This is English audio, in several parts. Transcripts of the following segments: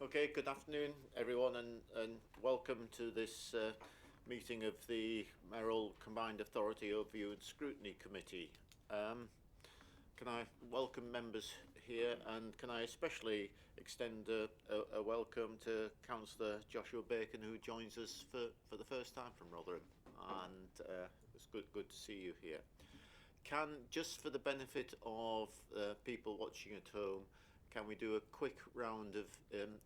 Okay, good afternoon everyone and welcome to this meeting of the Mayoral Combined Authority Overview and Scrutiny Committee. Can I welcome members here, and can I especially extend a welcome to Councillor Joshua Bacon, who joins us for the first time from Rotherham, and it's good to see you here. Just for the benefit of people watching at home, can we do a quick round of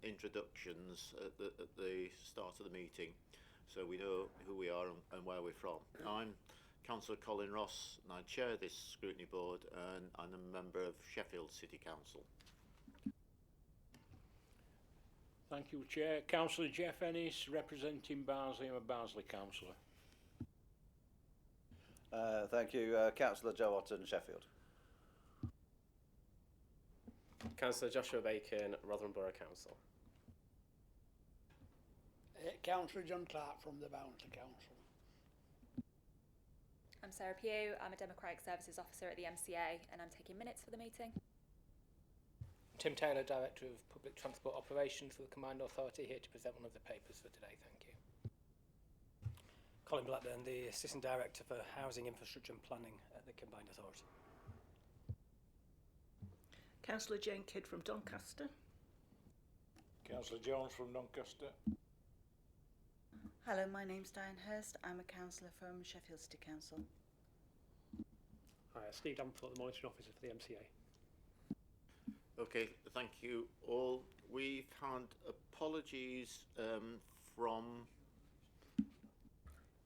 introductions at the start of the meeting so we know who we are and where we're from? I'm Councillor Colin Ross and I chair this scrutiny board, and I'm a member of Sheffield City Council. Thank you, Chair. Councillor Jeff Ennis, representing Barnsley. I'm a Barnsley councillor. Thank you, Councillor Joe Otten, Sheffield. Councillor Joshua Bacon, Rotherham Borough Council. Councillor John Clarke from the Barnsley Council. I'm Sarah Pugh. I'm a Democratic Services Officer at the MCA, and I'm taking minutes for the meeting. Tim Taylor, Director of Public Transport Operations for the Combined Authority, here to present one of the papers for today. Thank you. Colin Blackburn, the Assistant Director for Housing, Infrastructure and Planning at the Combined Authority. Councillor Jane Kidd from Doncaster. Councillor Jones from Doncaster. Hello, my name's Dianne Hurst. I'm a councillor from Sheffield City Council. Hi, Steve Davenport, the Monitoring Officer for the MCA. Okay, thank you all. We've had apologies from...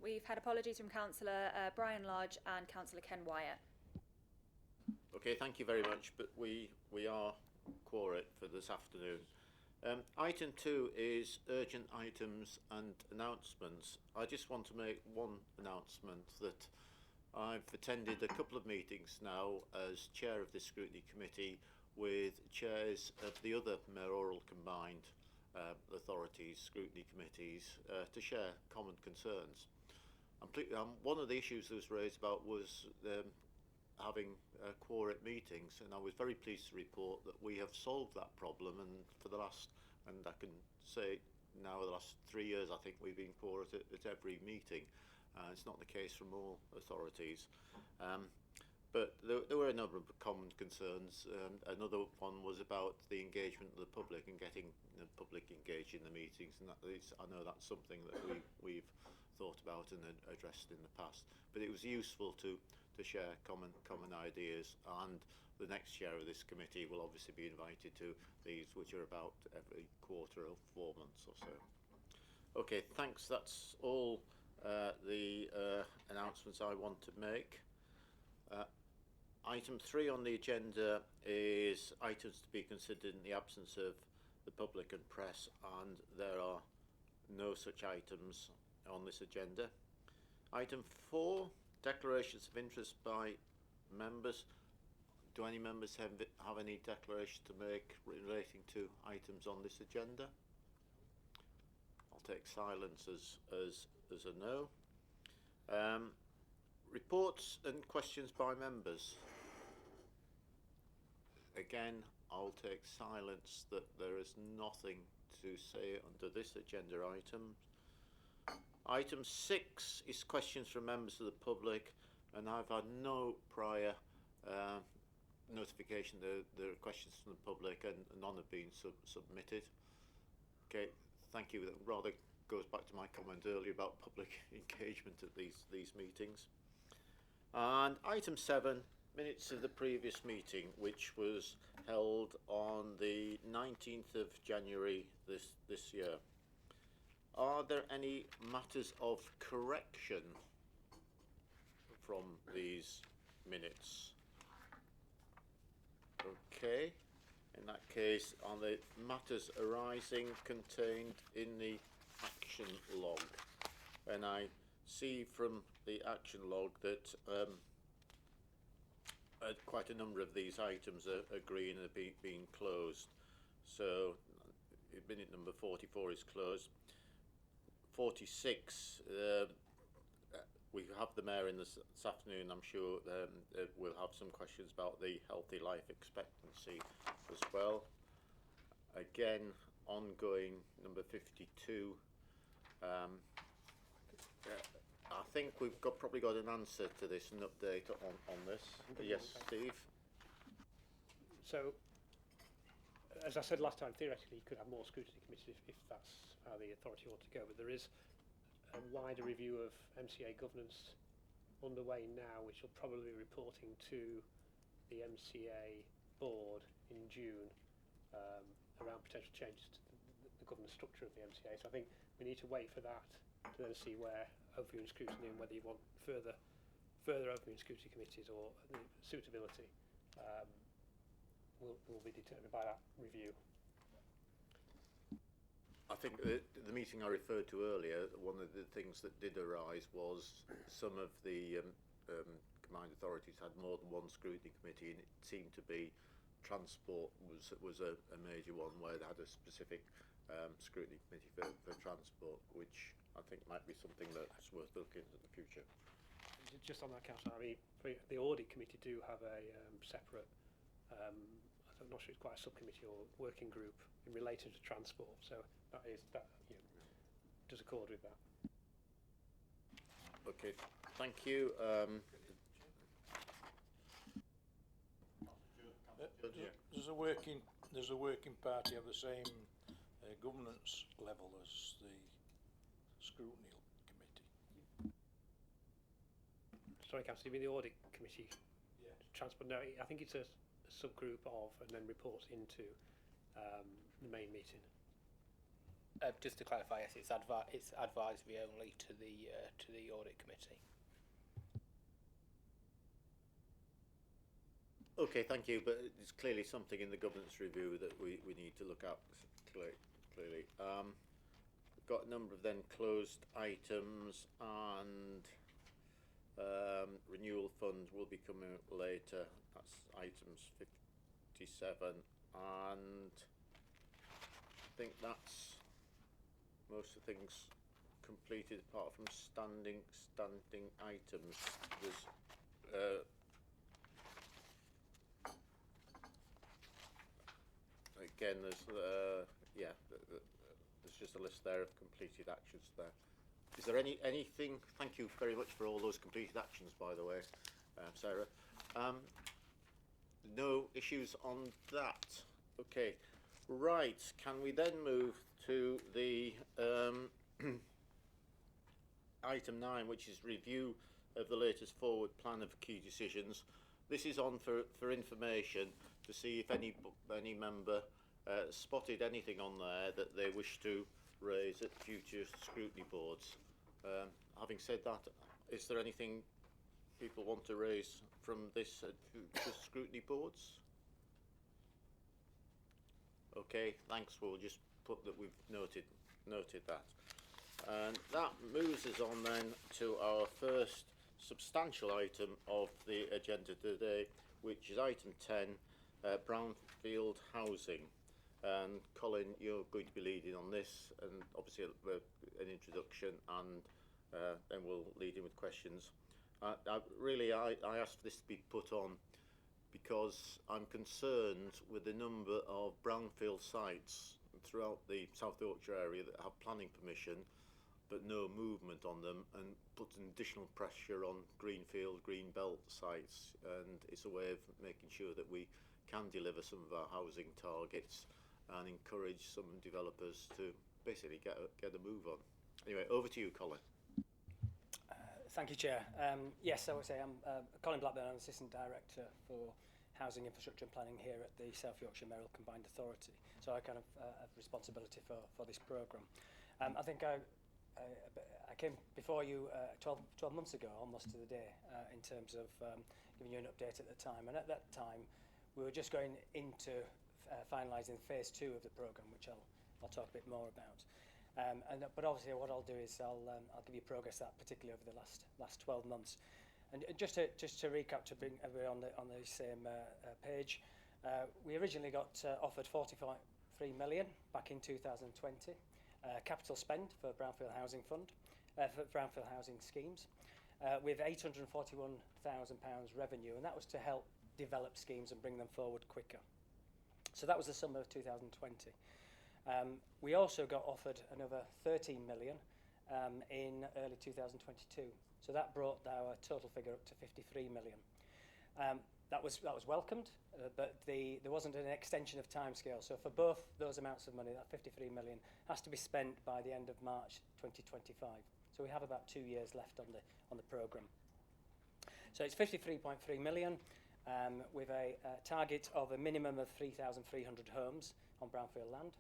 We've had apologies from Councillor Brian Lodge and Councillor Ken Wyatt. Okay, thank you very much, but we are quorate for this afternoon. Item 2 is urgent items and announcements. I just want to make one announcement that I've attended a couple of meetings now as chair of the Scrutiny Committee with chairs of the other mayoral combined authorities, scrutiny committees, to share common concerns. One of the issues that was raised about was having quorate meetings, and I was very pleased to report that we have solved that problem, and for the last, and I can say now the last 3 years, I think we've been quorate at every meeting. It's not the case from all authorities. But there were a number of common concerns. Another one was about the engagement of the public and getting the public engaged in the meetings, and that is, I know that's something that we've thought about and addressed in the past. But it was useful to share common ideas, and the next chair of this committee will obviously be invited to these, which are about every quarter or 4 months or so. Okay, thanks. That's all the announcements I want to make. Item 3 on the agenda is items to be considered in the absence of the public and press, and there are no such items on this agenda. Item 4, declarations of interest by members. Do any members have any declaration to make relating to items on this agenda? I'll take silence as a no. Reports and questions by members. Again, I'll take silence that there is nothing to say under this agenda item. Item 6 is questions from members of the public, and I've had no prior notification that there are questions from the public, and none have been submitted. Okay, thank you. That rather goes back to my comment earlier about public engagement at these meetings. And item 7, minutes of the previous meeting, which was held on the 19th of January this year. Are there any matters of correction from these minutes? Okay, in that case, are the matters arising contained in the action log? And I see from the action log that quite a number of these items are green and are being closed. So minute number 44 is closed. 46, we have the Mayor in this afternoon. I'm sure we'll have some questions about the healthy life expectancy as well. Again, ongoing number 52. I think we've probably got an answer to this, an update on this. Yes, Steve? So, as I said last time, theoretically you could have more scrutiny committees if that's how the authority ought to go, but there is a wider review of MCA governance underway now, which will probably be reporting to the MCA board in June around potential changes to the governance structure of the MCA. So I think we need to wait for that to then see where overviewing scrutiny and whether you want further overviewing scrutiny committees or the suitability will be determined by that review. I think the meeting I referred to earlier, one of the things that did arise was some of the combined authorities had more than one scrutiny committee, and it seemed to be transport was a major one where they had a specific scrutiny committee for transport, which I think might be something that's worth looking at in the future. Just on that, Councillor, I mean, the audit committee do have a separate, I'm not sure it's quite a subcommittee or working group in relation to transport, so that does accord with that. Okay, thank you. Does a working party have the same governance level as the scrutiny committee? Sorry, Councillor, you mean the audit committee? Yeah. Transport? No, I think it's a subgroup of, and then reports into the main meeting. Just to clarify, yes, it's advisory only to the audit committee. Okay, thank you, but it's clearly something in the governance review that we need to look at clearly. We've got a number of then closed items, and renewal fund will be coming up later. That's items 57, and I think that's most of the things completed apart from standing items. There's again, there's there's just a list there of completed actions there. Is there anything? Thank you very much for all those completed actions, by the way, Sarah. No issues on that. Okay, right. Can we then move to the item 9, which is review of the latest forward plan of key decisions. This is on for information to see if any member spotted anything on there that they wish to raise at future scrutiny boards. Having said that, is there anything people want to raise from this at future scrutiny boards? Okay, thanks. We'll just put that we've noted that. And that moves us on then to our first substantial item of the agenda today, which is item 10, Brownfield Housing. And Colin, you're going to be leading on this, and obviously an introduction, and then we'll lead in with questions. I asked for this to be put on because I'm concerned with the number of brownfield sites throughout the South Yorkshire area that have planning permission but no movement on them, and puts an additional pressure on greenfield, green belt sites, and it's a way of making sure that we can deliver some of our housing targets and encourage some developers to basically get a move on. Anyway, over to you, Colin. Thank you, Chair. Yes, I would say I'm Colin Blackburn. I'm Assistant Director for Housing Infrastructure and Planning here at the South Yorkshire Mayoral Combined Authority. So I kind of have responsibility for this programme. I think I came before you 12 months ago, almost to the day, in terms of giving you an update at the time. And at that time, we were just going into finalising phase 2 of the programme, which I'll talk a bit more about. But obviously, what I'll do is I'll give you progress that, particularly over the last 12 months. And just to recap, to bring everyone on the same page, we originally got offered 43 million back in 2020. Capital spend for Brownfield Housing Fund, for Brownfield Housing schemes, with £841,000 revenue, and that was to help develop schemes and bring them forward quicker. So that was the summer of 2020. We also got offered another 13 million in early 2022. So that brought our total figure up to 53 million. That was welcomed, but there wasn't an extension of timescale. So for both those amounts of money, that 53 million has to be spent by the end of March 2025. So we have about 2 years left on the programme. So it's 53.3 million with a target of a minimum of 3,300 homes on Brownfield land,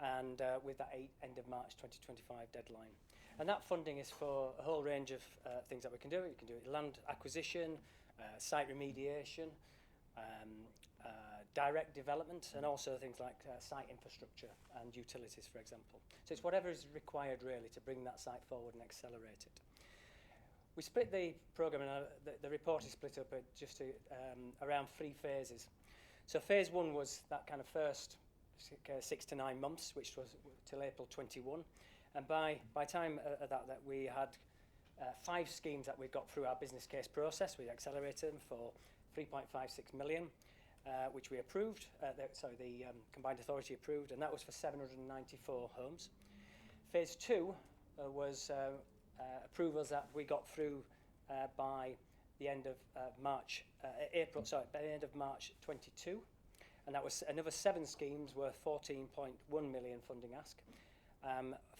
and with that end of March 2025 deadline. And that funding is for a whole range of things that we can do. You can do it land acquisition, site remediation, direct development, and also things like site infrastructure and utilities, for example. So it's whatever is required really to bring that site forward and accelerate it. We split the programme, and the report is split up around 3 phases. So phase 1 was that kind of first 6 to 9 months, which was till April 21. And by time of that we had 5 schemes that we got through our business case process. We accelerated them for 3.56 million, which we approved. The Combined Authority approved, and that was for 794 homes. Phase 2 was approvals that we got through by the end of March 22, and that was another 7 schemes worth 14.1 million funding ask.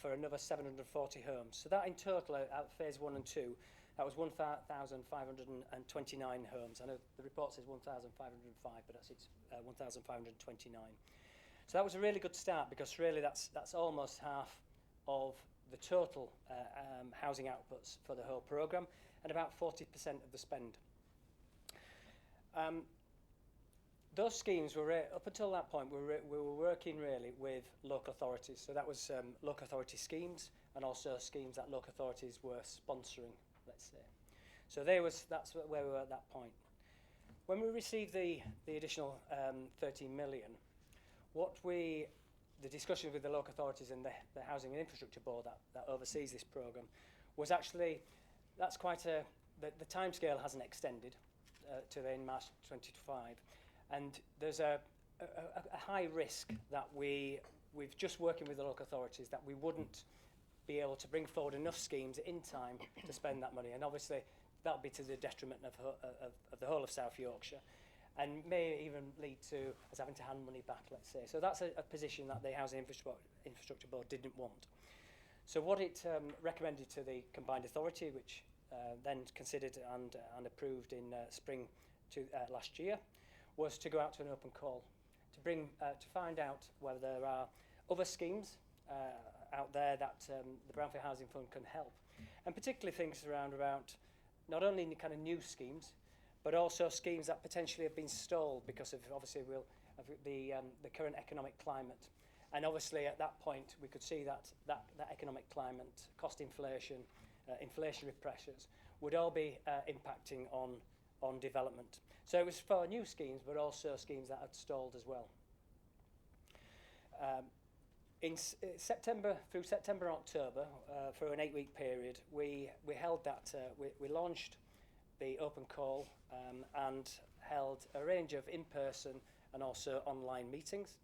For another 740 homes. So that in total, out phase 1 and 2, that was 1,529 homes. I know the report says 1,505, but it's 1,529. So that was a really good start, because really that's almost half of the total housing outputs for the whole programme, and about 40% of the spend. Those schemes were, up until that point, we were working really with local authorities. So that was local authority schemes, and also schemes that local authorities were sponsoring, let's say. So that's where we were at that point. When we received the additional 13 million, the discussion with the local authorities and the Housing and Infrastructure Board that oversees this programme was actually, that's quite the timescale hasn't extended to the end March 2025. And there's a high risk that we've just working with the local authorities that we wouldn't be able to bring forward enough schemes in time to spend that money. And obviously that'll be to the detriment of the whole of South Yorkshire, and may even lead to us having to hand money back, let's say. So that's a position that the Housing Infrastructure Board didn't want. So what it recommended to the Combined Authority, which then considered and approved in spring last year, was to go out to an open call to find out whether there are other schemes out there that the Brownfield Housing Fund can help, and particularly things around about not only kind of new schemes, but also schemes that potentially have been stalled because of obviously the current economic climate. And obviously at that point we could see that economic climate, cost inflation, inflationary pressures would all be impacting on development. So it was for new schemes, but also schemes that had stalled as well. In September, through September, October, for an 8-week period, we held that, we launched the open call and held a range of in-person and also online meetings,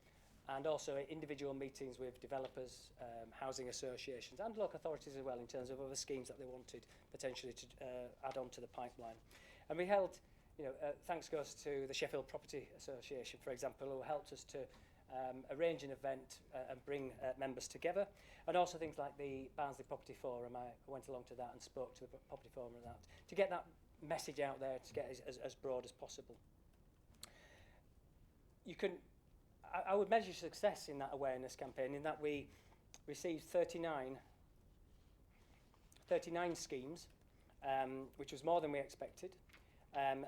and also individual meetings with developers, housing associations and local authorities as well, in terms of other schemes that they wanted potentially to add on to the pipeline. And we held, thanks goes to the Sheffield Property Association, for example, who helped us to arrange an event and bring members together, and also things like the Barnsley Property Forum. I went along to that and spoke to the Property Forum on that, to get that message out there, to get as broad as possible. I would measure success in that awareness campaign in that we received 39 schemes, which was more than we expected, and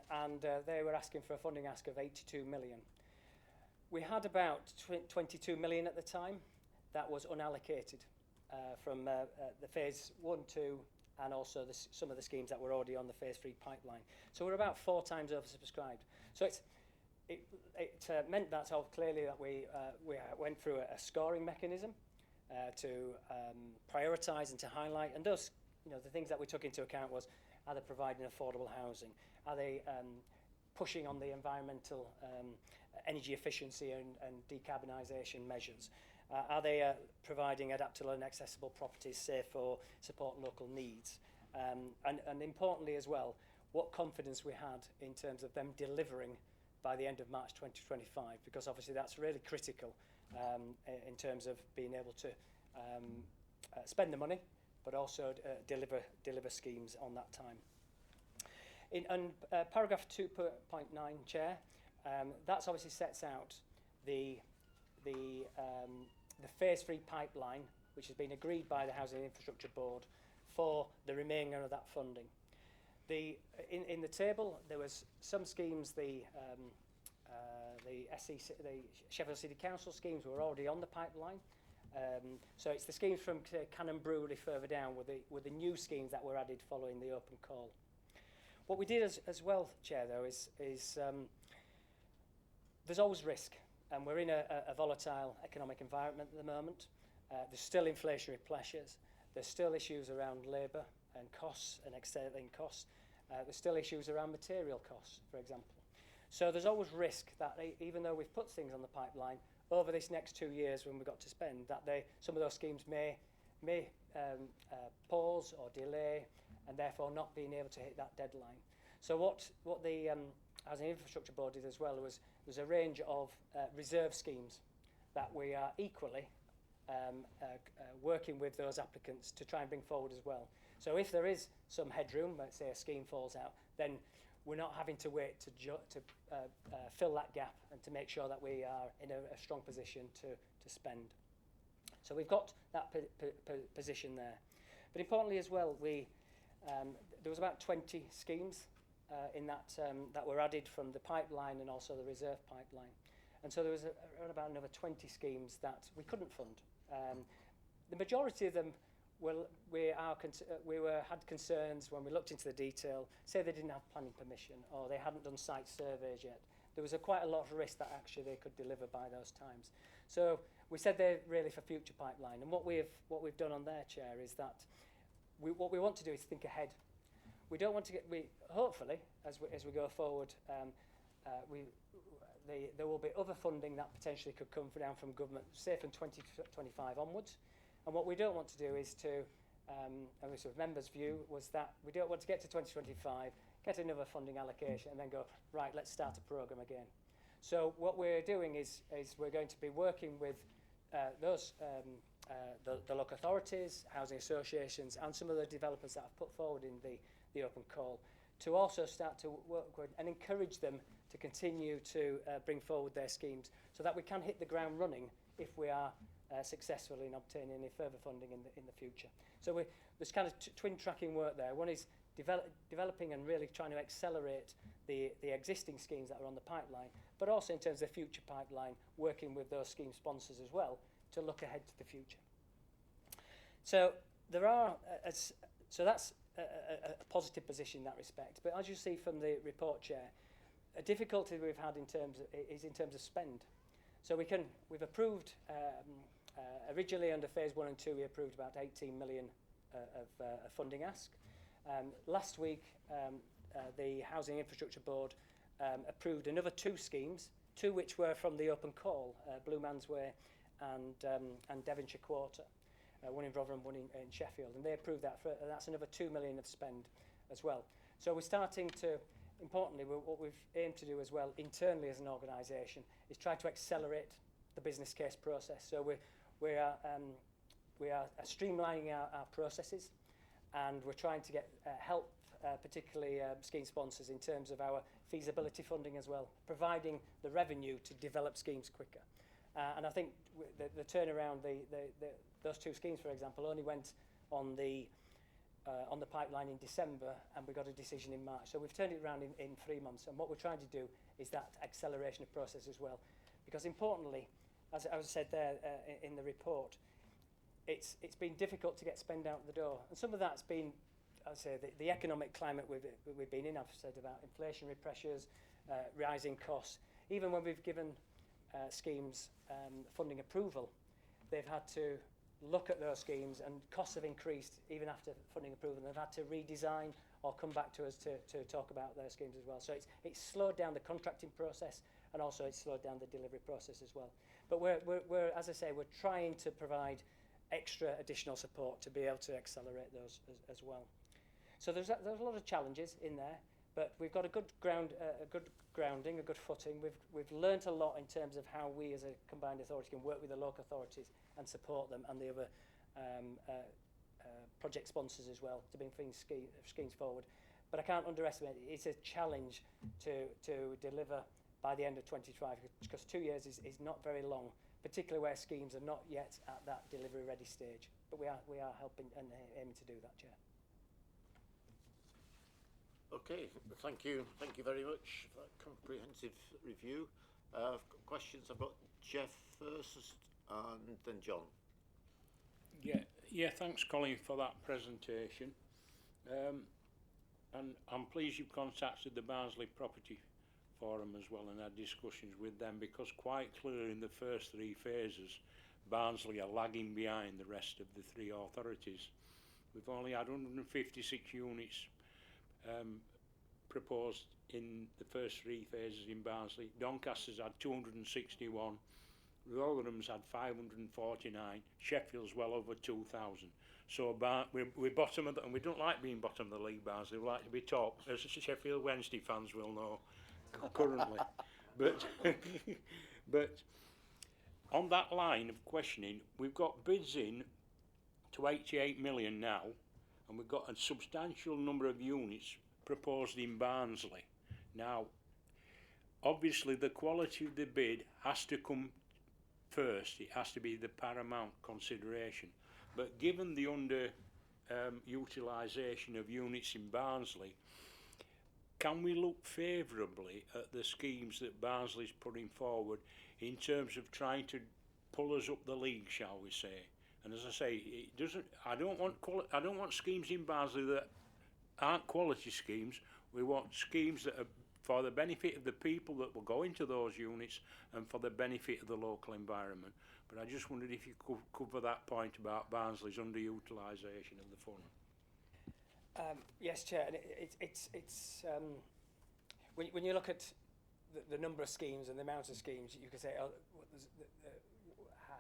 they were asking for a funding ask of 82 million. We had about 22 million at the time that was unallocated from the phase 1, 2, and also some of the schemes that were already on the phase 3 pipeline. So we're about 4 times oversubscribed. So it meant that clearly that we went through a scoring mechanism to prioritise and to highlight. And those, the things that we took into account was, are they providing affordable housing? Are they pushing on the environmental energy efficiency and decarbonisation measures? Are they providing adaptable and accessible properties safe for support local needs? And importantly as well, what confidence we had in terms of them delivering by the end of March 2025, because obviously that's really critical in terms of being able to spend the money, but also deliver schemes on that time. In paragraph 2.9, Chair, that's obviously sets out the phase 3 pipeline, which has been agreed by the Housing Infrastructure Board for the remainder of that funding. In the table, there was some schemes, the Sheffield City Council schemes were already on the pipeline. So it's the schemes from Cannon Brewery further down with the new schemes that were added following the open call. What we did as well, Chair, though, is there's always risk, and we're in a volatile economic environment at the moment. There's still inflationary pressures. There's still issues around labour and costs and excelling costs. There's still issues around material costs, for example. So there's always risk that even though we've put things on the pipeline, over this next 2 years when we've got to spend, that some of those schemes may pause or delay, and therefore not being able to hit that deadline. So what the Housing Infrastructure Board did as well was there's a range of reserve schemes that we are equally working with those applicants to try and bring forward as well. So if there is some headroom, let's say a scheme falls out, then we're not having to wait to fill that gap and to make sure that we are in a strong position to spend. So we've got that position there. But importantly as well, there was about 20 schemes in that were added from the pipeline and also the reserve pipeline. And so there was around about another 20 schemes that we couldn't fund. The majority of them had concerns when we looked into the detail, say they didn't have planning permission or they hadn't done site surveys yet. There was quite a lot of risk that actually they could deliver by those times. So we said they're really for future pipeline. And what we've done on there, Chair, is that what we want to do is think ahead. We don't want to hopefully, as we go forward, there will be other funding that potentially could come down from government, say from 2025 onwards. And what we don't want to do is to, and the sort of members' view was that we don't want to get to 2025, get another funding allocation, and then go, right, let's start a programme again. So what we're doing is we're going to be working with the local authorities, housing associations, and some of the developers that have put forward in the open call to also start to work with and encourage them to continue to bring forward their schemes so that we can hit the ground running if we are successful in obtaining any further funding in the future. So there's kind of twin tracking work there. One is developing and really trying to accelerate the existing schemes that are on the pipeline, but also in terms of the future pipeline, working with those scheme sponsors as well to look ahead to the future. So that's a positive position in that respect. But as you see from the report, Chair, a difficulty we've had in terms of spend. So we've approved originally under phase 1 and 2 we approved about 18 million of funding ask. Last week the Housing Infrastructure Board approved another 2 schemes, 2 which were from the open call, Blue Man's Way and Devonshire Quarter, one in Rotherham, one in Sheffield, and they approved that. That's another 2 million of spend as well. So we're starting to, importantly, what we've aimed to do as well internally as an organisation is try to accelerate the business case process. So we are streamlining our processes, and we're trying to get help, particularly scheme sponsors, in terms of our feasibility funding as well, providing the revenue to develop schemes quicker. And I think the turnaround, those 2 schemes, for example, only went on the pipeline in December, and we got a decision in March. So we've turned it around in 3 months. And what we're trying to do is that acceleration of process as well. Because importantly, as I said there in the report, it's been difficult to get spend out the door. And some of that's been, I'd say, the economic climate we've been in. I've said about inflationary pressures, rising costs. Even when we've given schemes funding approval, they've had to look at those schemes, and costs have increased even after funding approval. They've had to redesign or come back to us to talk about their schemes as well. So it's slowed down the contracting process, and also it's slowed down the delivery process as well. But we're as I say, we're trying to provide extra additional support to be able to accelerate those as well. So there's a lot of challenges in there, but we've got a good grounding, a good footing. We've learnt a lot in terms of how we as a combined authority can work with the local authorities and support them and the other project sponsors as well to bring schemes forward. But I can't underestimate it. It's a challenge to deliver by the end of 25, because 2 years is not very long, particularly where schemes are not yet at that delivery ready stage. But we are helping and aiming to do that, Chair. Okay, thank you very much for that comprehensive review. Questions? I've got Jeff first and then John. Yeah, thanks Colin for that presentation. And I'm pleased you've contacted the Barnsley Property Forum as well and had discussions with them, because quite clearly in the first 3 phases Barnsley are lagging behind the rest of the 3 authorities. We've only had 156 units proposed in the first 3 phases in Barnsley. Doncaster's had 261, Rotherham's had 549, Sheffield's well over 2,000. So we're bottom of the, and we don't like being bottom of the league, Barnsley. We like to be top, as Sheffield Wednesday fans will know currently. But on that line of questioning, we've got bids in to 88 million now, and we've got a substantial number of units proposed in Barnsley. Now, obviously the quality of the bid has to come first. It has to be the paramount consideration. But given the utilisation of units in Barnsley, can we look favourably at the schemes that Barnsley's putting forward in terms of trying to pull us up the league, shall we say? And as I say, it doesn't. I don't want schemes in Barnsley that aren't quality schemes. We want schemes that are for the benefit of the people that will go into those units and for the benefit of the local environment. But I just wondered if you could cover that point about Barnsley's underutilisation of the fund. Yes, Chair. And it's when you look at the number of schemes and the amount of schemes, you can say, oh,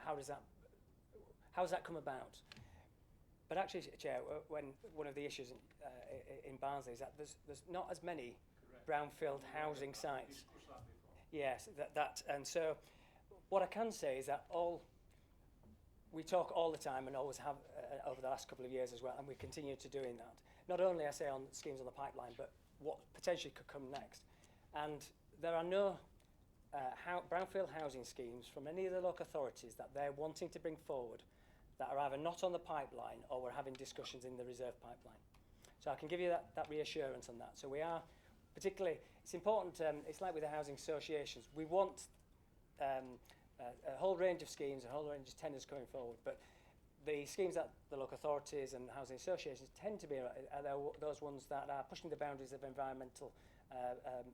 how does that come about? But actually, Chair, when one of the issues in Barnsley is that there's not as many brownfield housing sites. Yes, and so what I can say is that we talk all the time and always have over the last couple of years as well, and we continue to doing that. Not only I say on schemes on the pipeline, but what potentially could come next. And there are no brownfield housing schemes from any of the local authorities that they're wanting to bring forward that are either not on the pipeline or we're having discussions in the reserve pipeline. So I can give you that reassurance on that. So we are particularly, it's important, it's like with the housing associations, we want a whole range of schemes, a whole range of tenders going forward, but the schemes that the local authorities and housing associations tend to be those ones that are pushing the boundaries of environmental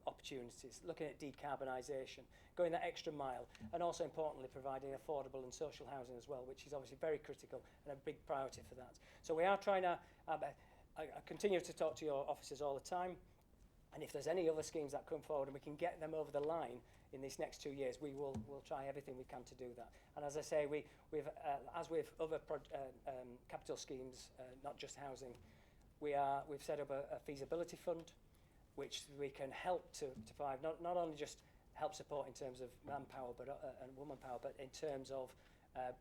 opportunities, looking at decarbonisation, going that extra mile, and also importantly providing affordable and social housing as well, which is obviously very critical and a big priority for that. So we are trying to, I continue to talk to your officers all the time, and if there's any other schemes that come forward and we can get them over the line in these next 2 years, we'll try everything we can to do that. And as I say, we've as with other capital schemes, not just housing, we've set up a feasibility fund, which we can help to provide not only just help support in terms of manpower and womanpower, but in terms of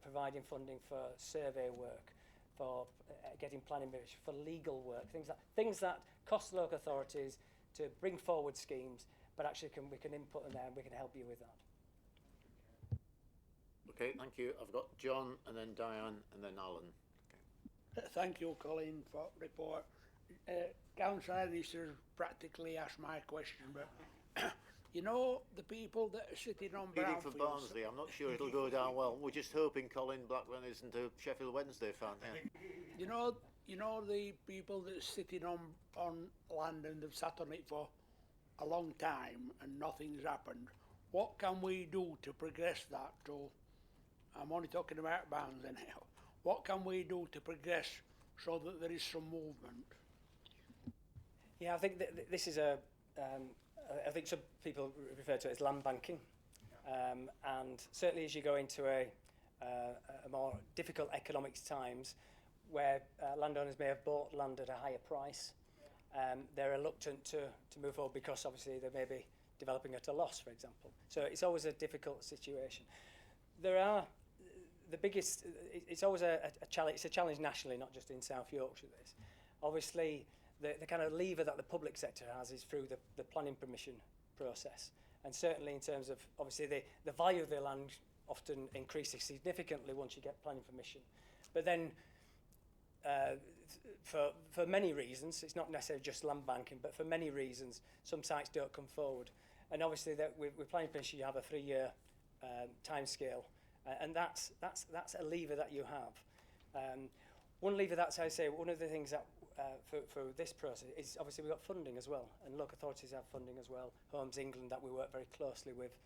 providing funding for survey work, for getting planning permission, for legal work, things that cost local authorities to bring forward schemes, but actually we can input them there and we can help you with that. Okay, thank you. I've got John and then Dianne and then Alan. Okay. Thank you, Colin, for the report. Councillor Ennis has practically asked my question, but you know the people that are sitting on Bidding Brownfield. for Barnsley, I'm not sure it'll go down well. We're just hoping Colin Blackburn isn't a Sheffield Wednesday fan. Yeah. You know the people that are sitting on land and they've sat on it for a long time and nothing's happened. What can we do to progress that? I'm only talking about Barnsley now. What can we do to progress so that there is some movement? Yeah, I think this is I think some people refer to it as land banking. And certainly as you go into a more difficult economic times, where landowners may have bought land at a higher price, they're reluctant to move forward because obviously they may be developing at a loss, for example. So it's always a difficult situation. There are the biggest. It's always a challenge. It's a challenge nationally, not just in South Yorkshire. This, obviously, the kind of lever that the public sector has is through the planning permission process, and certainly in terms of obviously the value of the land often increases significantly once you get planning permission, but then. For many reasons, it's not necessarily just land banking, but for many reasons, some sites don't come forward. And obviously, that with planning permission, you have a 3-year time scale, and that's a lever that you have. One lever that's, I say, one of the things that for this process is obviously we've got funding as well, and local authorities have funding as well. Homes England that we work very closely with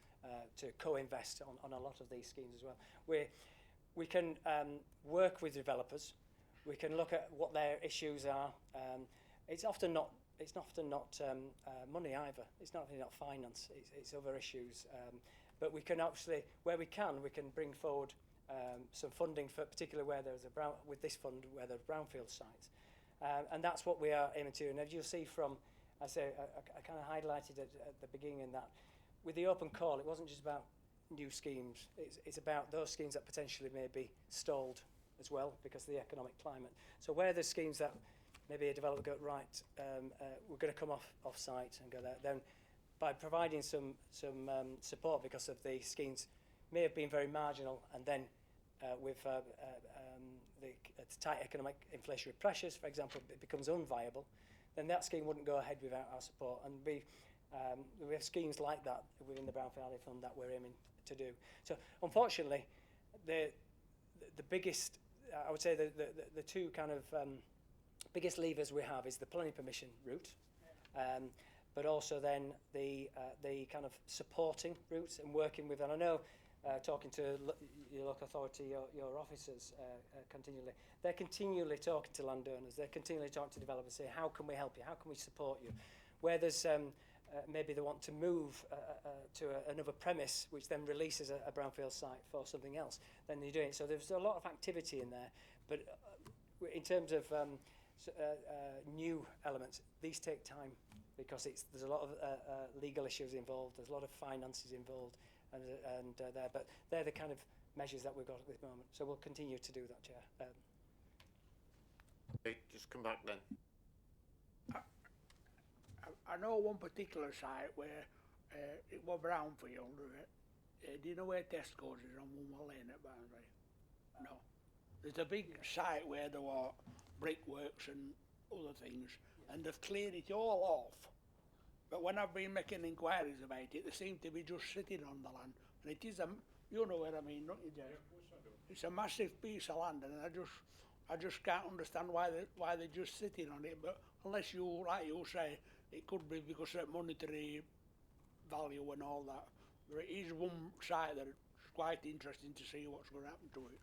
to co-invest on a lot of these schemes as well. We can work with developers. We can look at what their issues are. It's often not money either. It's not finance. It's other issues. But we can actually, where we can bring forward some funding for particularly where there's with this fund where there are brownfield sites, and that's what we are aiming to. And as you'll see from, I kind of highlighted at the beginning in that, with the open call, it wasn't just about new schemes. It's about those schemes that potentially may be stalled as well because of the economic climate. So where there's schemes that maybe a developer go right, we're going to come off site and go there. Then by providing some support because of the schemes may have been very marginal, and then with the tight economic inflationary pressures, for example, it becomes unviable, then that scheme wouldn't go ahead without our support. And we have schemes like that within the Brownfield Housing Fund that we're aiming to do. So unfortunately, the biggest, I would say the two kind of biggest levers we have is the planning permission route, but also then the kind of supporting routes and working with, and I know talking to your local authority, your officers continually, they're continually talking to landowners, they're continually talking to developers, say how can we help you, how can we support you, where there's maybe they want to move to another premise, which then releases a brownfield site for something else, then they're doing it. So there's a lot of activity in there, but in terms of new elements, these take time because there's a lot of legal issues involved, there's a lot of finances involved, and there. But they're the kind of measures that we've got at this moment. So we'll continue to do that, Chair. Okay, just come back then. I know one particular site where it was Brownfield. Do you know where Tesco's is on Woolmer Lane at Barnsley? No. There's a big site where there were brickworks and other things, and they've cleared it all off. But when I've been making inquiries about it, they seem to be just sitting on the land. And it is you know what I mean, don't you, Jeff? Yeah, of course I do. It's a massive piece of land, and I just can't understand why they're just sitting on it. But unless you, like you say, it could be because of monetary value and all that. But it is one site that it's quite interesting to see what's going to happen to it.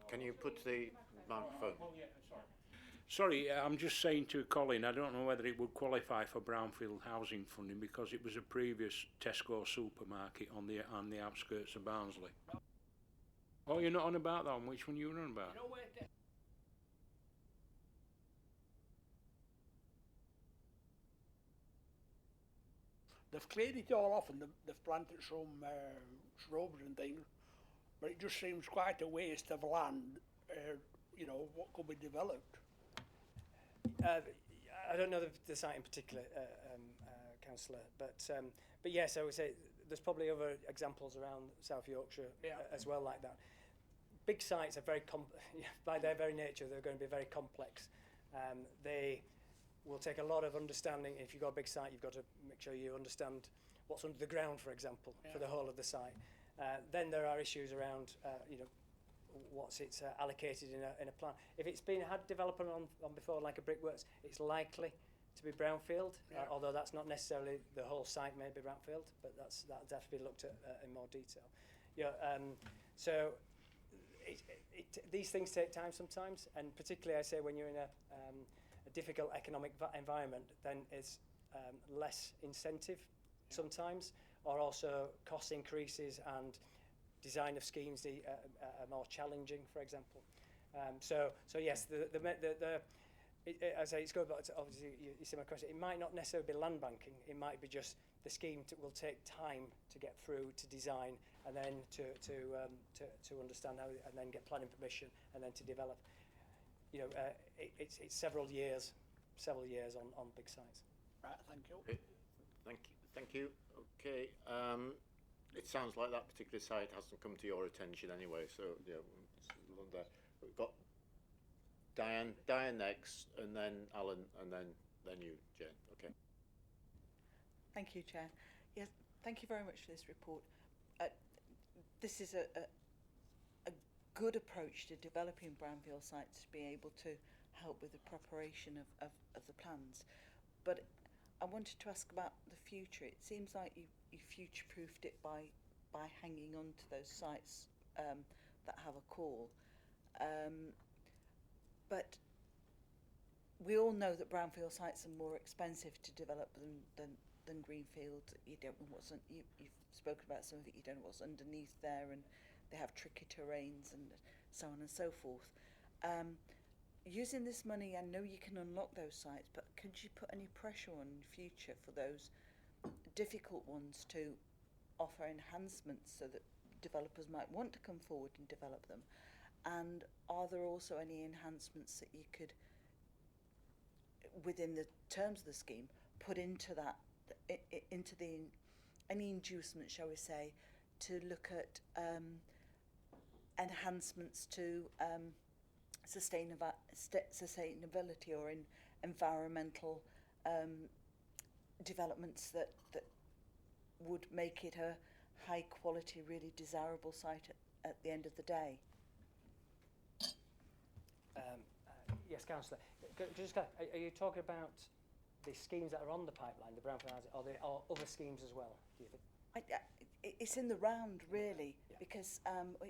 Can you put the microphone? Sorry, I'm just saying to Colin, I don't know whether it would qualify for Brownfield Housing funding because it was a previous Tesco supermarket on the outskirts of Barnsley. Oh, you're not on about that one? Which one you were on about? You know where they've cleared it all off and they've planted some shrubs and things, but it just seems quite a waste of land, what could be developed. I don't know the site in particular, Councillor, but yes, I would say there's probably other examples around South Yorkshire as well like that. Big sites are very, by their very nature, they're going to be very complex. They will take a lot of understanding. If you've got a big site, you've got to make sure you understand what's under the ground, for example, for the whole of the site. Then there are issues around, what's it's allocated in a plan. If it's been had development on before, like a brickworks, it's likely to be brownfield, although that's not necessarily the whole site may be brownfield, but that'll have to be looked at in more detail. So these things take time sometimes, and particularly I say when you're in a difficult economic environment, then is less incentive sometimes, or also cost increases and design of schemes are more challenging, for example. So yes, I say it's good, but obviously you see my question. It might not necessarily be land banking. It might be just the scheme will take time to get through, to design, and then to understand how, and then get planning permission, and then to develop. You know, it's several years on big sites. Right, thank you. Okay. Thank you. Okay. It sounds like that particular site hasn't come to your attention anyway. So yeah, we've got Dianne next, and then Alan, and then you, Jane. Okay. Thank you, Chair. Yes, thank you very much for this report. This is a good approach to developing brownfield sites to be able to help with the preparation of the plans. But I wanted to ask about the future. It seems like you future-proofed it by hanging on to those sites that have a call. But we all know that brownfield sites are more expensive to develop than greenfield. You don't know what's you've spoken about some of it. You don't know what's underneath there, and they have tricky terrains and so on and so forth. Using this money, I know you can unlock those sites, but could you put any pressure on in the future for those difficult ones to offer enhancements so that developers might want to come forward and develop them? And are there also any enhancements that you could, within the terms of the scheme, put into that, into any inducement, shall we say, to look at enhancements to sustainability or in environmental developments that would make it a high quality, really desirable site at the end of the day? Yes, Councillor. Are you talking about the schemes that are on the pipeline, the brownfield housing, or other schemes as well, do you think? It's in the round, really, because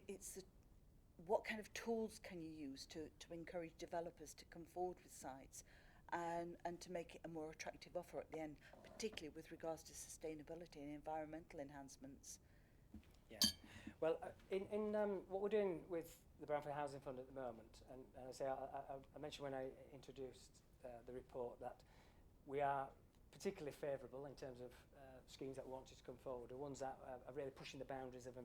it's what kind of tools can you use to encourage developers to come forward with sites and to make it a more attractive offer at the end, particularly with regards to sustainability and environmental enhancements? Yeah. Well, in what we're doing with the Brownfield Housing Fund at the moment, and I say I mentioned when I introduced the report that we are particularly favourable in terms of schemes that wanted to come forward, the ones that are really pushing the boundaries of the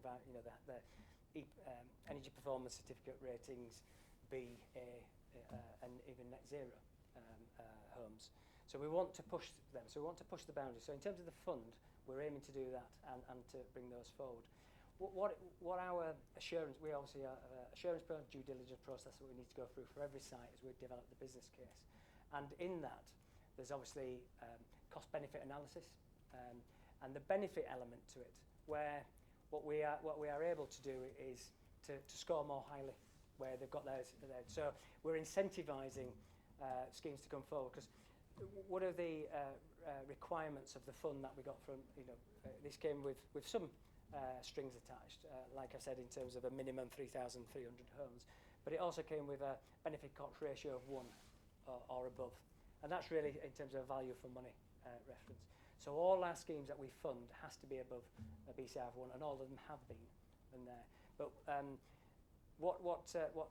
energy performance certificate ratings, B, A, and even net zero homes. So we want to push them. So we want to push the boundaries. So in terms of the fund, we're aiming to do that and to bring those forward. What our assurance, we obviously have an assurance due diligence process that we need to go through for every site as we develop the business case. And in that, there's obviously cost-benefit analysis and the benefit element to it, where what we are able to do is to score more highly where they've got theirs. So we're incentivising schemes to come forward, because one of the requirements of the fund that we got from, this came with some strings attached, like I said, in terms of a minimum 3,300 homes, but it also came with a benefit cost ratio of 1 or above, and that's really in terms of value for money reference. So all our schemes that we fund has to be above a BCR of 1, and all of them have been in there. But what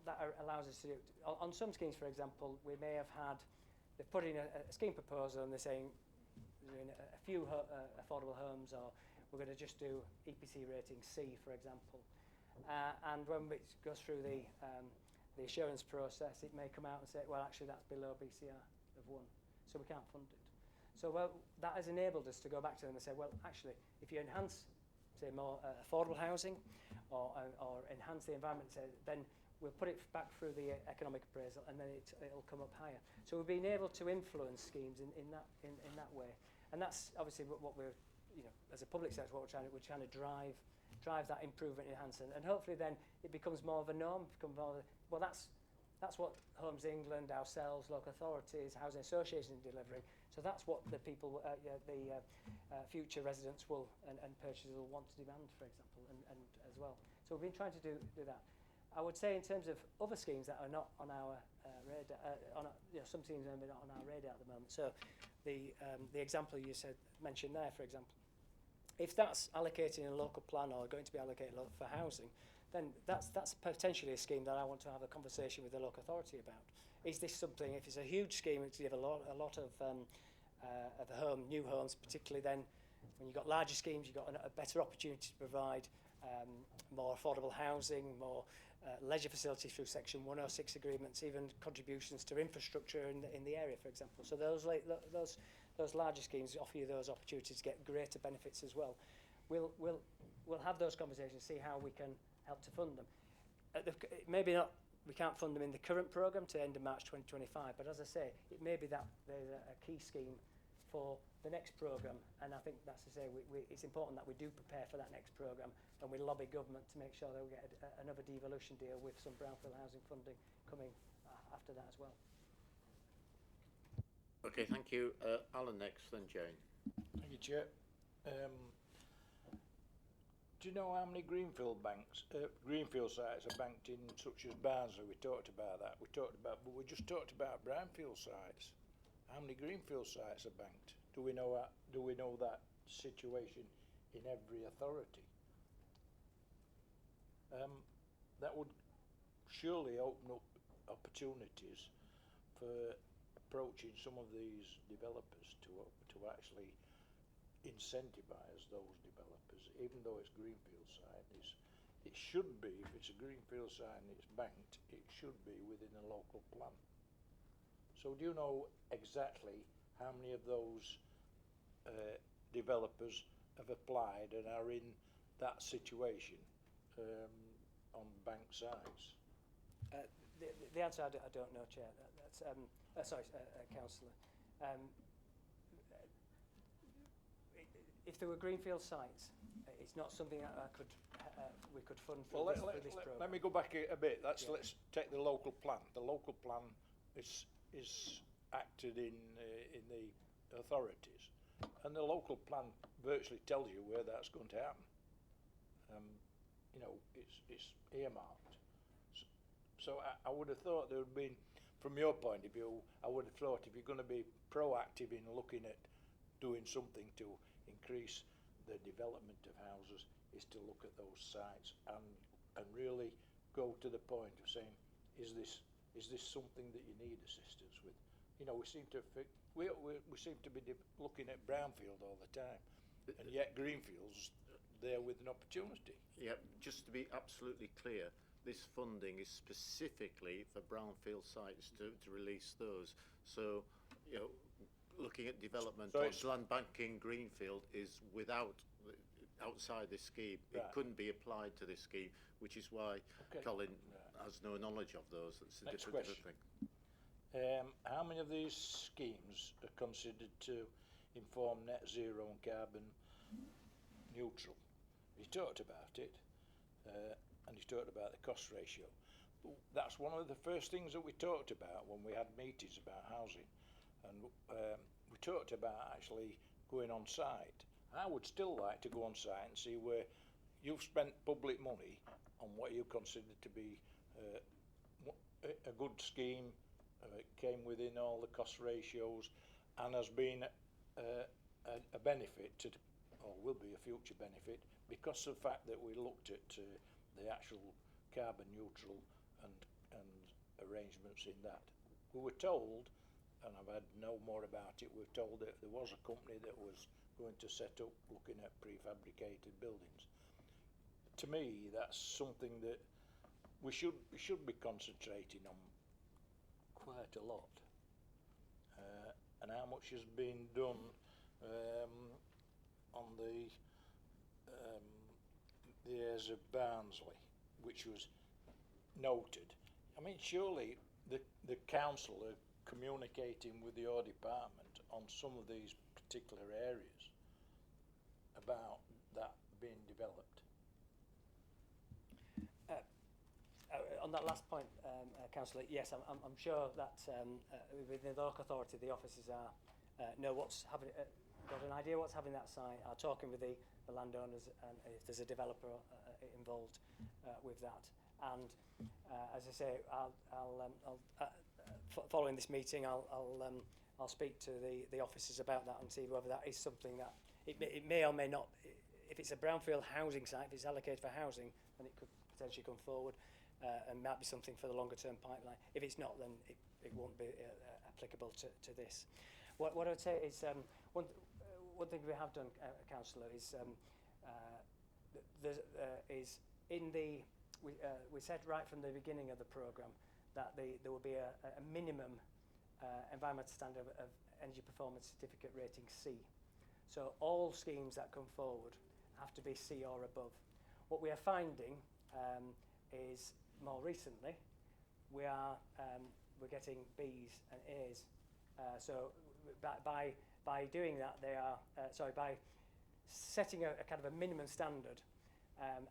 that allows us to do, on some schemes, for example, we may have had, they've put in a scheme proposal and they're saying we're doing a few affordable homes, or we're going to just do EPC rating C, for example. And when it goes through the assurance process, it may come out and say, well, actually that's below BCR of 1, so we can't fund it. So that has enabled us to go back to them and say, well, actually, if you enhance, say, more affordable housing, or enhance the environment, then we'll put it back through the economic appraisal, and then it'll come up higher. So we've been able to influence schemes in that way, and that's obviously what we're, as a public sector, what we're trying to drive that improvement, enhancement, and hopefully then it becomes more of a norm. Well, that's what Homes England, ourselves, local authorities, housing associations are delivering. So that's what the people, future residents will and purchasers will want to demand, for example, and as well. So we've been trying to do that. I would say in terms of other schemes that are not on our radar, some schemes are not on our radar at the moment. So the example you mentioned there, for example, if that's allocated in a local plan or going to be allocated for housing, then that's potentially a scheme that I want to have a conversation with the local authority about. Is this something, if it's a huge scheme to give a lot of new homes, particularly then when you've got larger schemes, you've got a better opportunity to provide more affordable housing, more leisure facilities through Section 106 agreements, even contributions to infrastructure in the area, for example. So those larger schemes offer you those opportunities to get greater benefits as well. We'll have those conversations, see how we can help to fund them. Maybe not. We can't fund them in the current programme to end of March 2025, but as I say, it may be that there's a key scheme for the next programme, and I think that's to say it's important that we do prepare for that next programme, and we lobby government to make sure that we get another devolution deal with some brownfield housing funding coming after that as well. Okay, thank you. Alan next, then Jane. Thank you, Chair. Do you know how many greenfield sites are banked in, such as Barnsley? We talked about that. But we just talked about brownfield sites. How many greenfield sites are banked? Do we know that situation in every authority? That would surely open up opportunities for approaching some of these developers to actually incentivise those developers, even though it's greenfield site. It should be, if it's a greenfield site and it's banked, it should be within a local plan. So do you know exactly how many of those developers have applied and are in that situation on bank sites? The answer I don't know, Chair. Councillor. If there were greenfield sites, it's not something that we could fund for this programme. Let me go back a bit. Let's take the local plan. The local plan is acted in the authorities, and the local plan virtually tells you where that's going to happen. It's earmarked. So I would have thought there would have been, from your point of view, I would have thought if you're going to be proactive in looking at doing something to increase the development of houses, is to look at those sites and really go to the point of saying, is this something that you need assistance with? We seem to be looking at brownfield all the time, and yet greenfield's there with an opportunity. Yeah, just to be absolutely clear, this funding is specifically for brownfield sites to release those. So, looking at development on land banking greenfield is outside this scheme. Right. It couldn't be applied to this scheme, which is why Colin has no knowledge of those. That's a different thing. How many of these schemes are considered to inform net zero and carbon neutral? He talked about it, and he talked about the cost ratio. That's one of the first things that we talked about when we had meetings about housing, and we talked about actually going on site. I would still like to go on site and see where you've spent public money on what you consider to be a good scheme, came within all the cost ratios, and has been a benefit to, or will be a future benefit, because of the fact that we looked at the actual carbon neutral and arrangements in that. We were told, and I've had no more about it, we were told that there was a company that was going to set up looking at prefabricated buildings. To me, that's something that we should be concentrating on quite a lot. And how much has been done on the heirs of Barnsley, which was noted. I mean, surely the council are communicating with your department on some of these particular areas about that being developed. On that last point, Councillor, yes, I'm sure that within the local authority, the officers know what's having, got an idea what's having that site, are talking with the landowners, and if there's a developer involved with that. And as I say, following this meeting, I'll speak to the officers about that and see whether that is something that it may or may not. If it's a brownfield housing site, if it's allocated for housing, then it could potentially come forward and might be something for the longer term pipeline. If it's not, then it won't be applicable to this. What I'd say is one thing we have done, Councillor, is we said right from the beginning of the programme that there will be a minimum environmental standard of energy performance certificate rating C. So all schemes that come forward have to be C or above. What we are finding is more recently we're getting Bs and As. So by doing that, by setting a kind of a minimum standard,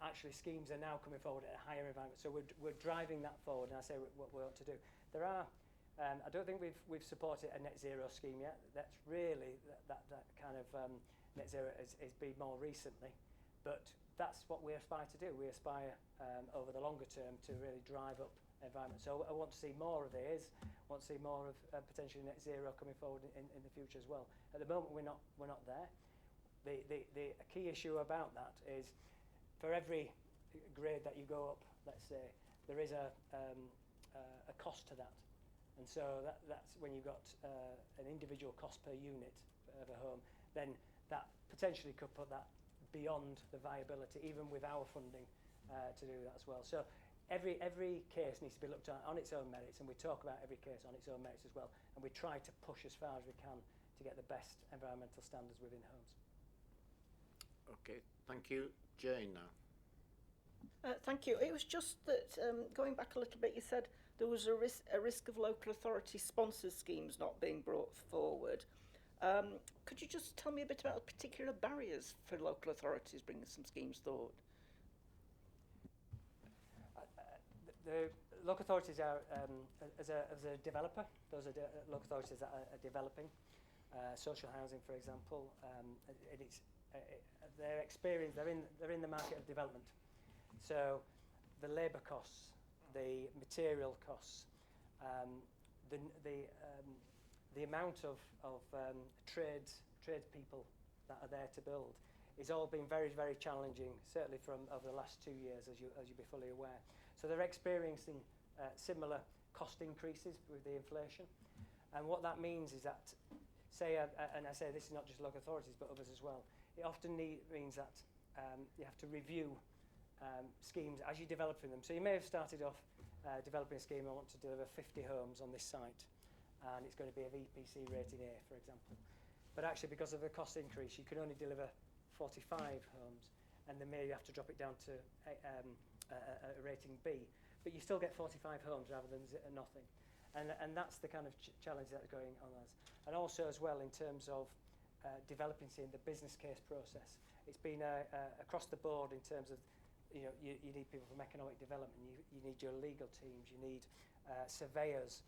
actually schemes are now coming forward at a higher environment. So we're driving that forward, and I say what we ought to do. There are, I don't think we've supported a net zero scheme yet. That's really that kind of net zero has been more recently, but that's what we aspire to do. We aspire over the longer term to really drive up environment. So I want to see more of these. I want to see more of potentially net zero coming forward in the future as well. At the moment, we're not there. The key issue about that is, for every grade that you go up, let's say, there is a cost to that, and so that's when you've got an individual cost per unit of a home, then that potentially could put that beyond the viability, even with our funding to do that as well. So every case needs to be looked at on its own merits, and we talk about every case on its own merits as well, and we try to push as far as we can to get the best environmental standards within homes. Okay, thank you. Jane now. Thank you. It was just that, going back a little bit, you said there was a risk of local authority sponsored schemes not being brought forward. Could you just tell me a bit about particular barriers for local authorities bringing some schemes forward? The local authorities are, as a developer, those are local authorities that are developing social housing, for example. Their experience, they're in the market of development. So the labour costs, the material costs, the amount of tradespeople that are there to build is all been very, very challenging, certainly from over the last 2 years, as you'll be fully aware. So they're experiencing similar cost increases with the inflation. And what that means is that, and I say this is not just local authorities, but others as well, it often means that you have to review schemes as you're developing them. So you may have started off developing a scheme, I want to deliver 50 homes on this site, and it's going to be a VPC rating A, for example. But actually, because of the cost increase, you can only deliver 45 homes, and then maybe you have to drop it down to a rating B. But you still get 45 homes rather than nothing. And that's the kind of challenge that's going on us. And also as well in terms of developing the business case process. It's been across the board in terms of, you need people from economic development, you need your legal teams, you need surveyors,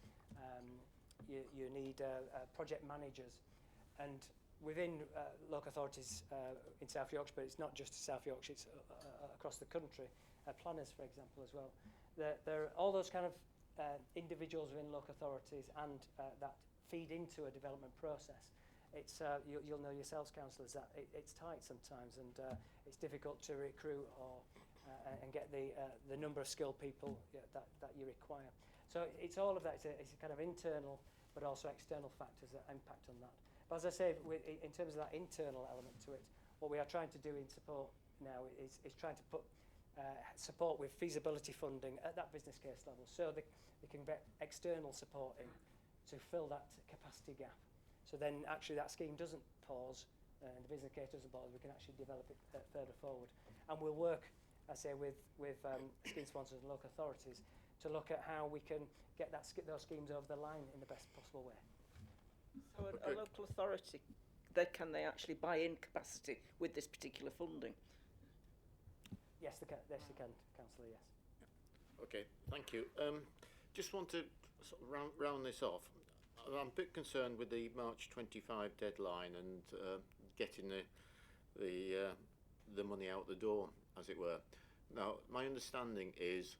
you need project managers. And within local authorities in South Yorkshire, but it's not just South Yorkshire, it's across the country, planners, for example, as well. There are all those kind of individuals within local authorities and that feed into a development process. It's you'll know yourselves, councillors, that it's tight sometimes, and it's difficult to recruit and get the number of skilled people that you require. So it's all of that. It's a kind of internal but also external factors that impact on that. But as I say, in terms of that internal element to it, what we are trying to do in support now is trying to put support with feasibility funding at that business case level, so they can get external support in to fill that capacity gap. So then actually that scheme doesn't pause, and the business case doesn't pause, we can actually develop it further forward. And we'll work, I say, with scheme sponsors and local authorities to look at how we can get those schemes over the line in the best possible way. So a local authority, can they actually buy in capacity with this particular funding? Yes, they can, Councillor, yes. Okay, thank you. Just want to sort of round this off. I'm a bit concerned with the March 25 deadline and getting the money out the door, as it were. Now, my understanding is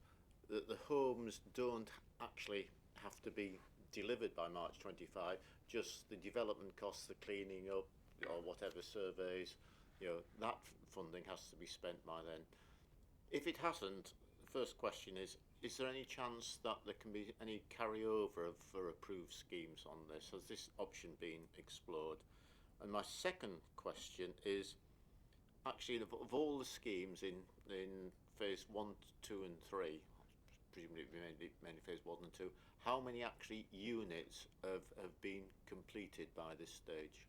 that the homes don't actually have to be delivered by March 25, just the development costs, the cleaning up or whatever surveys, that funding has to be spent by then. If it hasn't, the first question is there any chance that there can be any carryover for approved schemes on this? Has this option been explored? And my second question is, actually, of all the schemes in phase 1, 2 and 3, presumably mainly phase 1 and 2, how many actually units have been completed by this stage?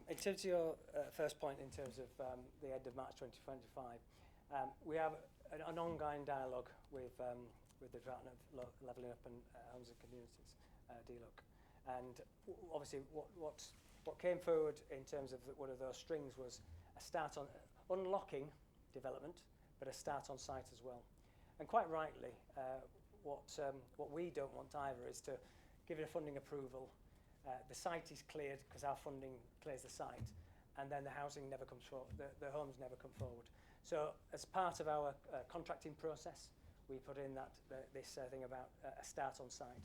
In terms of your first point, in terms of the end of March 2025, we have an ongoing dialogue with the Department of Levelling Up and Homes and Communities, DLUC, and obviously what came forward in terms of one of those strings was a start on unlocking development, but a start on site as well. And quite rightly, what we don't want either is to give it a funding approval. The site is cleared because our funding clears the site, and then the housing never comes forward, the homes never come forward. So as part of our contracting process, we put in this thing about a start on site.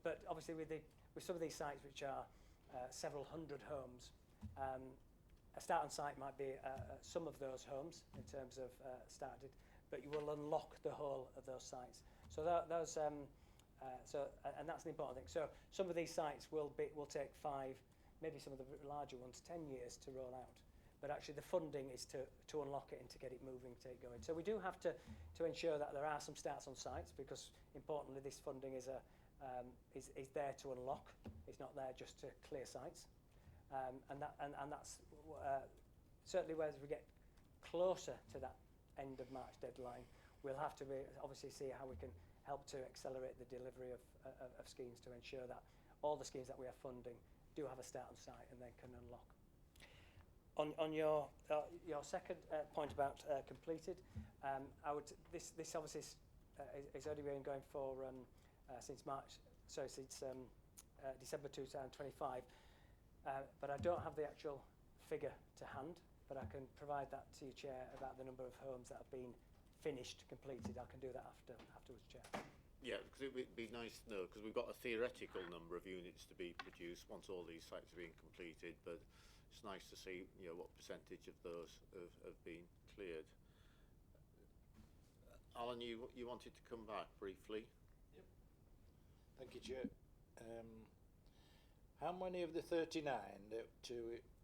But obviously with some of these sites which are several hundred homes, a start on site might be some of those homes in terms of started, but you will unlock the whole of those sites. So and that's an important thing. So some of these sites will take 5, maybe some of the larger ones 10 years to roll out. But actually the funding is to unlock it and to get it moving, to get going. So we do have to ensure that there are some starts on sites, because importantly this funding is there to unlock. It's not there just to clear sites. And that's certainly as we get closer to that end of March deadline, we'll have to obviously see how we can help to accelerate the delivery of schemes to ensure that all the schemes that we are funding do have a start on site and then can unlock. On your second point about completed, this obviously is only been going for since December 2025, but I don't have the actual figure to hand, but I can provide that to you, Chair, about the number of homes that have been finished, completed. I can do that afterwards, Chair. Yeah, because it would be nice to know, because we've got a theoretical number of units to be produced once all these sites are being completed, but it's nice to see what percentage of those have been cleared. Alan, you wanted to come back briefly? Yep. Thank you, Chair. How many of the 39 that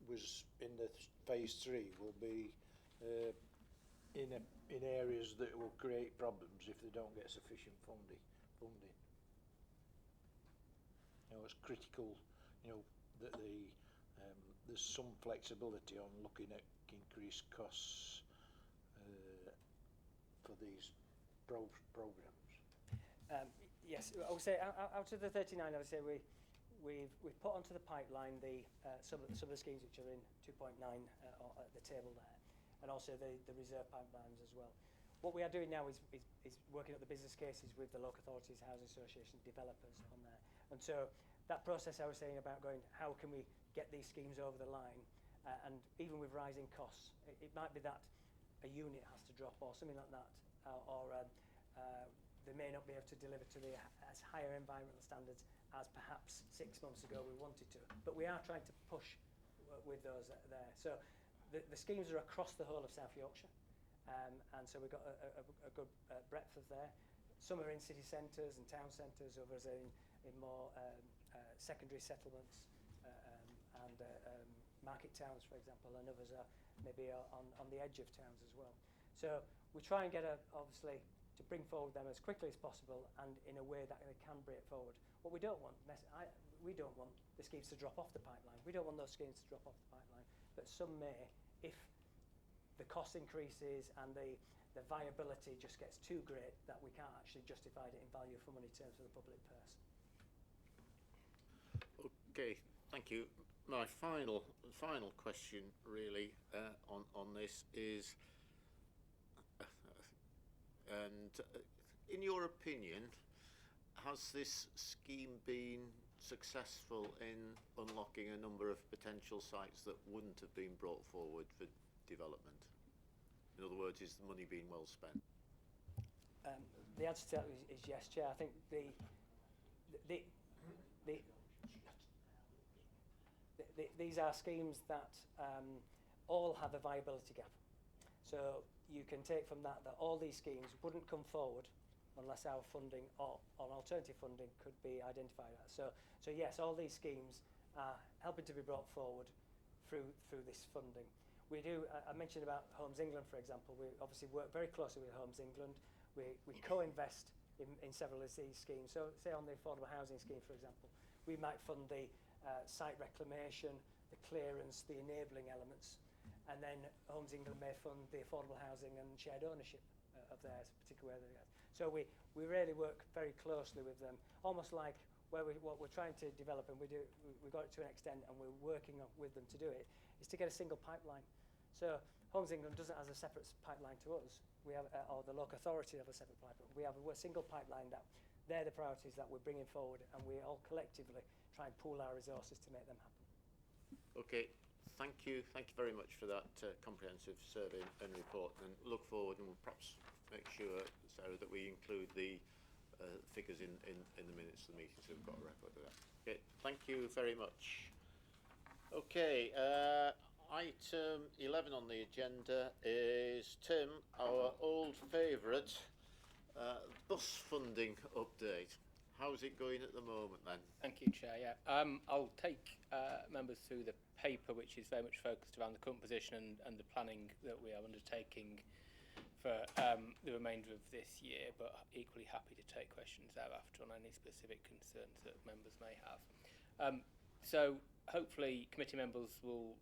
was in the phase 3 will be in areas that will create problems if they don't get sufficient funding? It's critical, that there's some flexibility on looking at increased costs for these programmes. Yes, I would say out of the 39, I would say we've put onto the pipeline some of the schemes which are in 2.9 at the table there, and also the reserve pipelines as well. What we are doing now is working at the business cases with the local authorities, housing association, developers on there. And so that process I was saying about going, how can we get these schemes over the line, and even with rising costs, it might be that a unit has to drop or something like that, or they may not be able to deliver to as higher environmental standards as perhaps 6 months ago we wanted to. But we are trying to push with those there. So the schemes are across the whole of South Yorkshire, and so we've got a good breadth of there. Some are in city centres and town centres, others are in more secondary settlements and market towns, for example, and others are maybe on the edge of towns as well. So we try and get obviously to bring forward them as quickly as possible and in a way that they can break forward. What we don't want, we don't want the schemes to drop off the pipeline. We don't want those schemes to drop off the pipeline, but some may, if the cost increases and the viability just gets too great that we can't actually justify it in value for money terms for the public purse. Okay, thank you. My final question really on this is, and in your opinion, has this scheme been successful in unlocking a number of potential sites that wouldn't have been brought forward for development? In other words, is the money being well spent? The answer to that is yes, Chair. I think these are schemes that all have a viability gap. So you can take from that all these schemes wouldn't come forward unless our funding or alternative funding could be identified as. So yes, all these schemes are helping to be brought forward through this funding. We do, I mentioned about Homes England, for example. We obviously work very closely with Homes England. We co-invest in several of these schemes. So say on the affordable housing scheme, for example, we might fund the site reclamation, the clearance, the enabling elements, and then Homes England may fund the affordable housing and shared ownership of theirs, particularly where they're. So we really work very closely with them, almost like what we're trying to develop, and we got it to an extent, and we're working with them to do it, is to get a single pipeline. So Homes England doesn't have a separate pipeline to us. We have, or the local authority have a separate pipeline. We have a single pipeline that they're the priorities that we're bringing forward, and we all collectively try and pool our resources to make them happen. Okay, thank you very much for that comprehensive survey and report, and look forward, and we'll perhaps make sure, Sarah, that we include the figures in the minutes of the meeting, so we've got a record of that. Okay, thank you very much. Okay, item 11 on the agenda is Tim, our old favourite, bus funding update. How's it going at the moment then? Thank you, Chair. Yeah, I'll take members through the paper, which is very much focused around the current position and the planning that we are undertaking for the remainder of this year, but equally happy to take questions thereafter on any specific concerns that members may have. So hopefully committee members will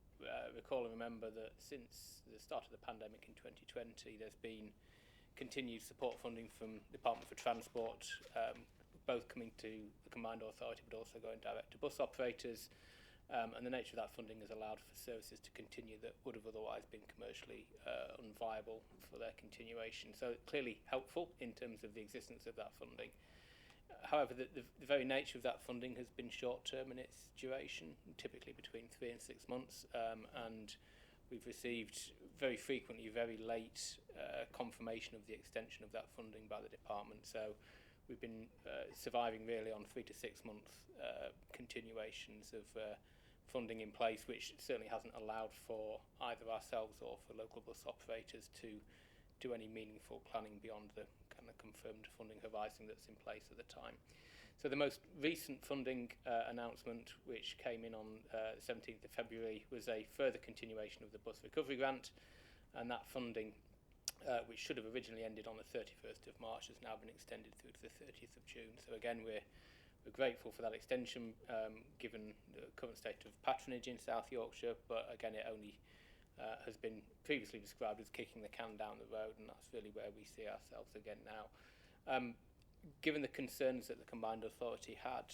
recall and remember that since the start of the pandemic in 2020, there's been continued support funding from the Department for Transport, both coming to the Combined Authority but also going direct to bus operators. And the nature of that funding has allowed for services to continue that would have otherwise been commercially unviable for their continuation. So clearly helpful in terms of the existence of that funding. However, the very nature of that funding has been short-term in its duration, typically between 3 and 6 months, and we've received very frequently very late confirmation of the extension of that funding by the department. So we've been surviving really on 3 to 6 month continuations of funding in place, which certainly hasn't allowed for either ourselves or for local bus operators to do any meaningful planning beyond the kind of confirmed funding horizon that's in place at the time. So the most recent funding announcement, which came in on 17th of February, was a further continuation of the bus recovery grant, and that funding, which should have originally ended on the 31st of March, has now been extended through to the 30th of June. So again, we're grateful for that extension, given the current state of patronage in South Yorkshire, but again, it only has been previously described as kicking the can down the road, and that's really where we see ourselves again now. Given the concerns that the Combined Authority had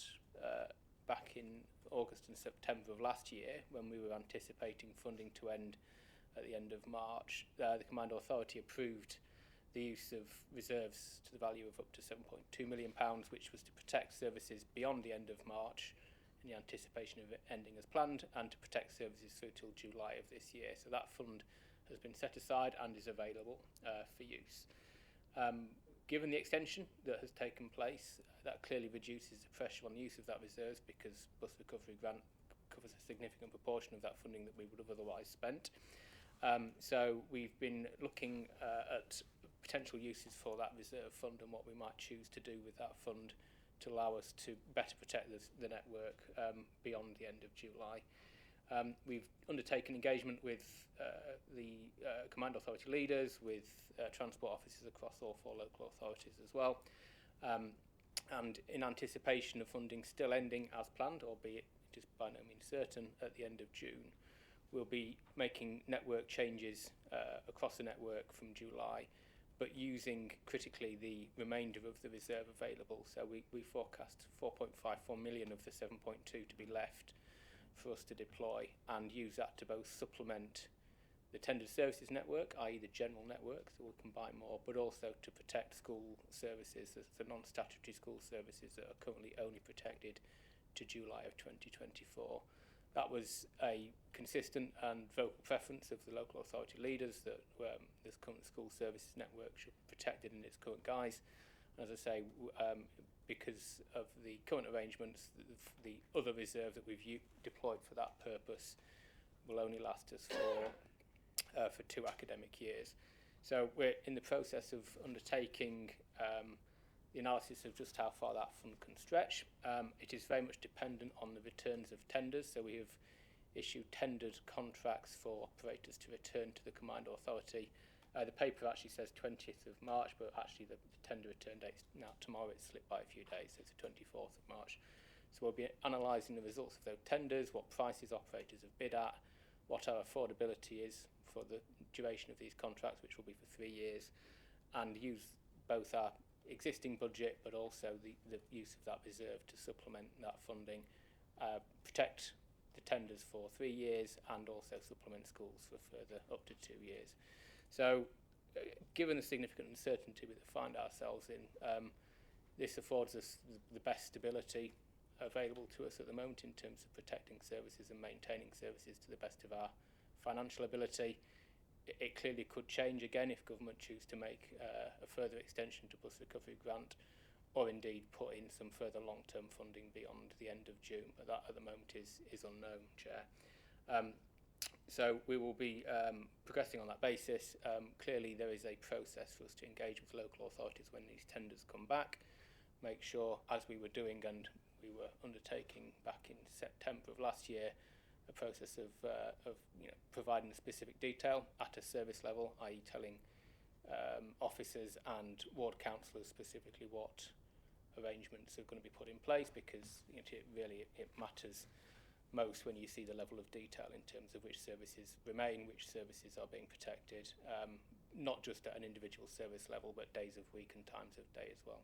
back in August and September of last year, when we were anticipating funding to end at the end of March, the Combined Authority approved the use of reserves to the value of up to £7.2 million, which was to protect services beyond the end of March in the anticipation of it ending as planned, and to protect services through till July of this year. So that fund has been set aside and is available for use. Given the extension that has taken place, that clearly reduces the pressure on the use of that reserves, because bus recovery grant covers a significant proportion of that funding that we would have otherwise spent. So we've been looking at potential uses for that reserve fund and what we might choose to do with that fund to allow us to better protect the network beyond the end of July. We've undertaken engagement with the Combined Authority leaders, with transport officers across all 4 local authorities as well. And in anticipation of funding still ending as planned, albeit it is by no means certain, at the end of June, we'll be making network changes across the network from July, but using critically the remainder of the reserve available. So we forecast 4.54 million of the 7.2 to be left for us to deploy, and use that to both supplement the tendered services network, i.e. the general network, so we'll combine more, but also to protect school services, the non-statutory school services that are currently only protected to July of 2024. That was a consistent and vocal preference of the local authority leaders that this current school services network should be protected in its current guise. As I say, because of the current arrangements, the other reserve that we've deployed for that purpose will only last us for 2 academic years. So we're in the process of undertaking the analysis of just how far that fund can stretch. It is very much dependent on the returns of tenders, so we have issued tendered contracts for operators to return to the combined authority. The paper actually says 20th of March, but actually the tender return date is now tomorrow. It's slipped by a few days, so it's the 24th of March. So we'll be analysing the results of those tenders, what prices operators have bid at, what our affordability is for the duration of these contracts, which will be for 3 years, and use both our existing budget but also the use of that reserve to supplement that funding, protect the tenders for 3 years and also supplement schools for further up to 2 years. So given the significant uncertainty we find ourselves in, this affords us the best stability available to us at the moment in terms of protecting services and maintaining services to the best of our financial ability. It clearly could change again if government choose to make a further extension to bus recovery grant, or indeed put in some further long-term funding beyond the end of June, but that at the moment is unknown, Chair. So we will be progressing on that basis. Clearly there is a process for us to engage with local authorities when these tenders come back, make sure, as we were doing and we were undertaking back in September of last year, a process of providing specific detail at a service level, i.e. telling officers and ward councillors specifically what arrangements are going to be put in place, because it matters most when you see the level of detail in terms of which services remain, which services are being protected, not just at an individual service level, but days of week and times of day as well.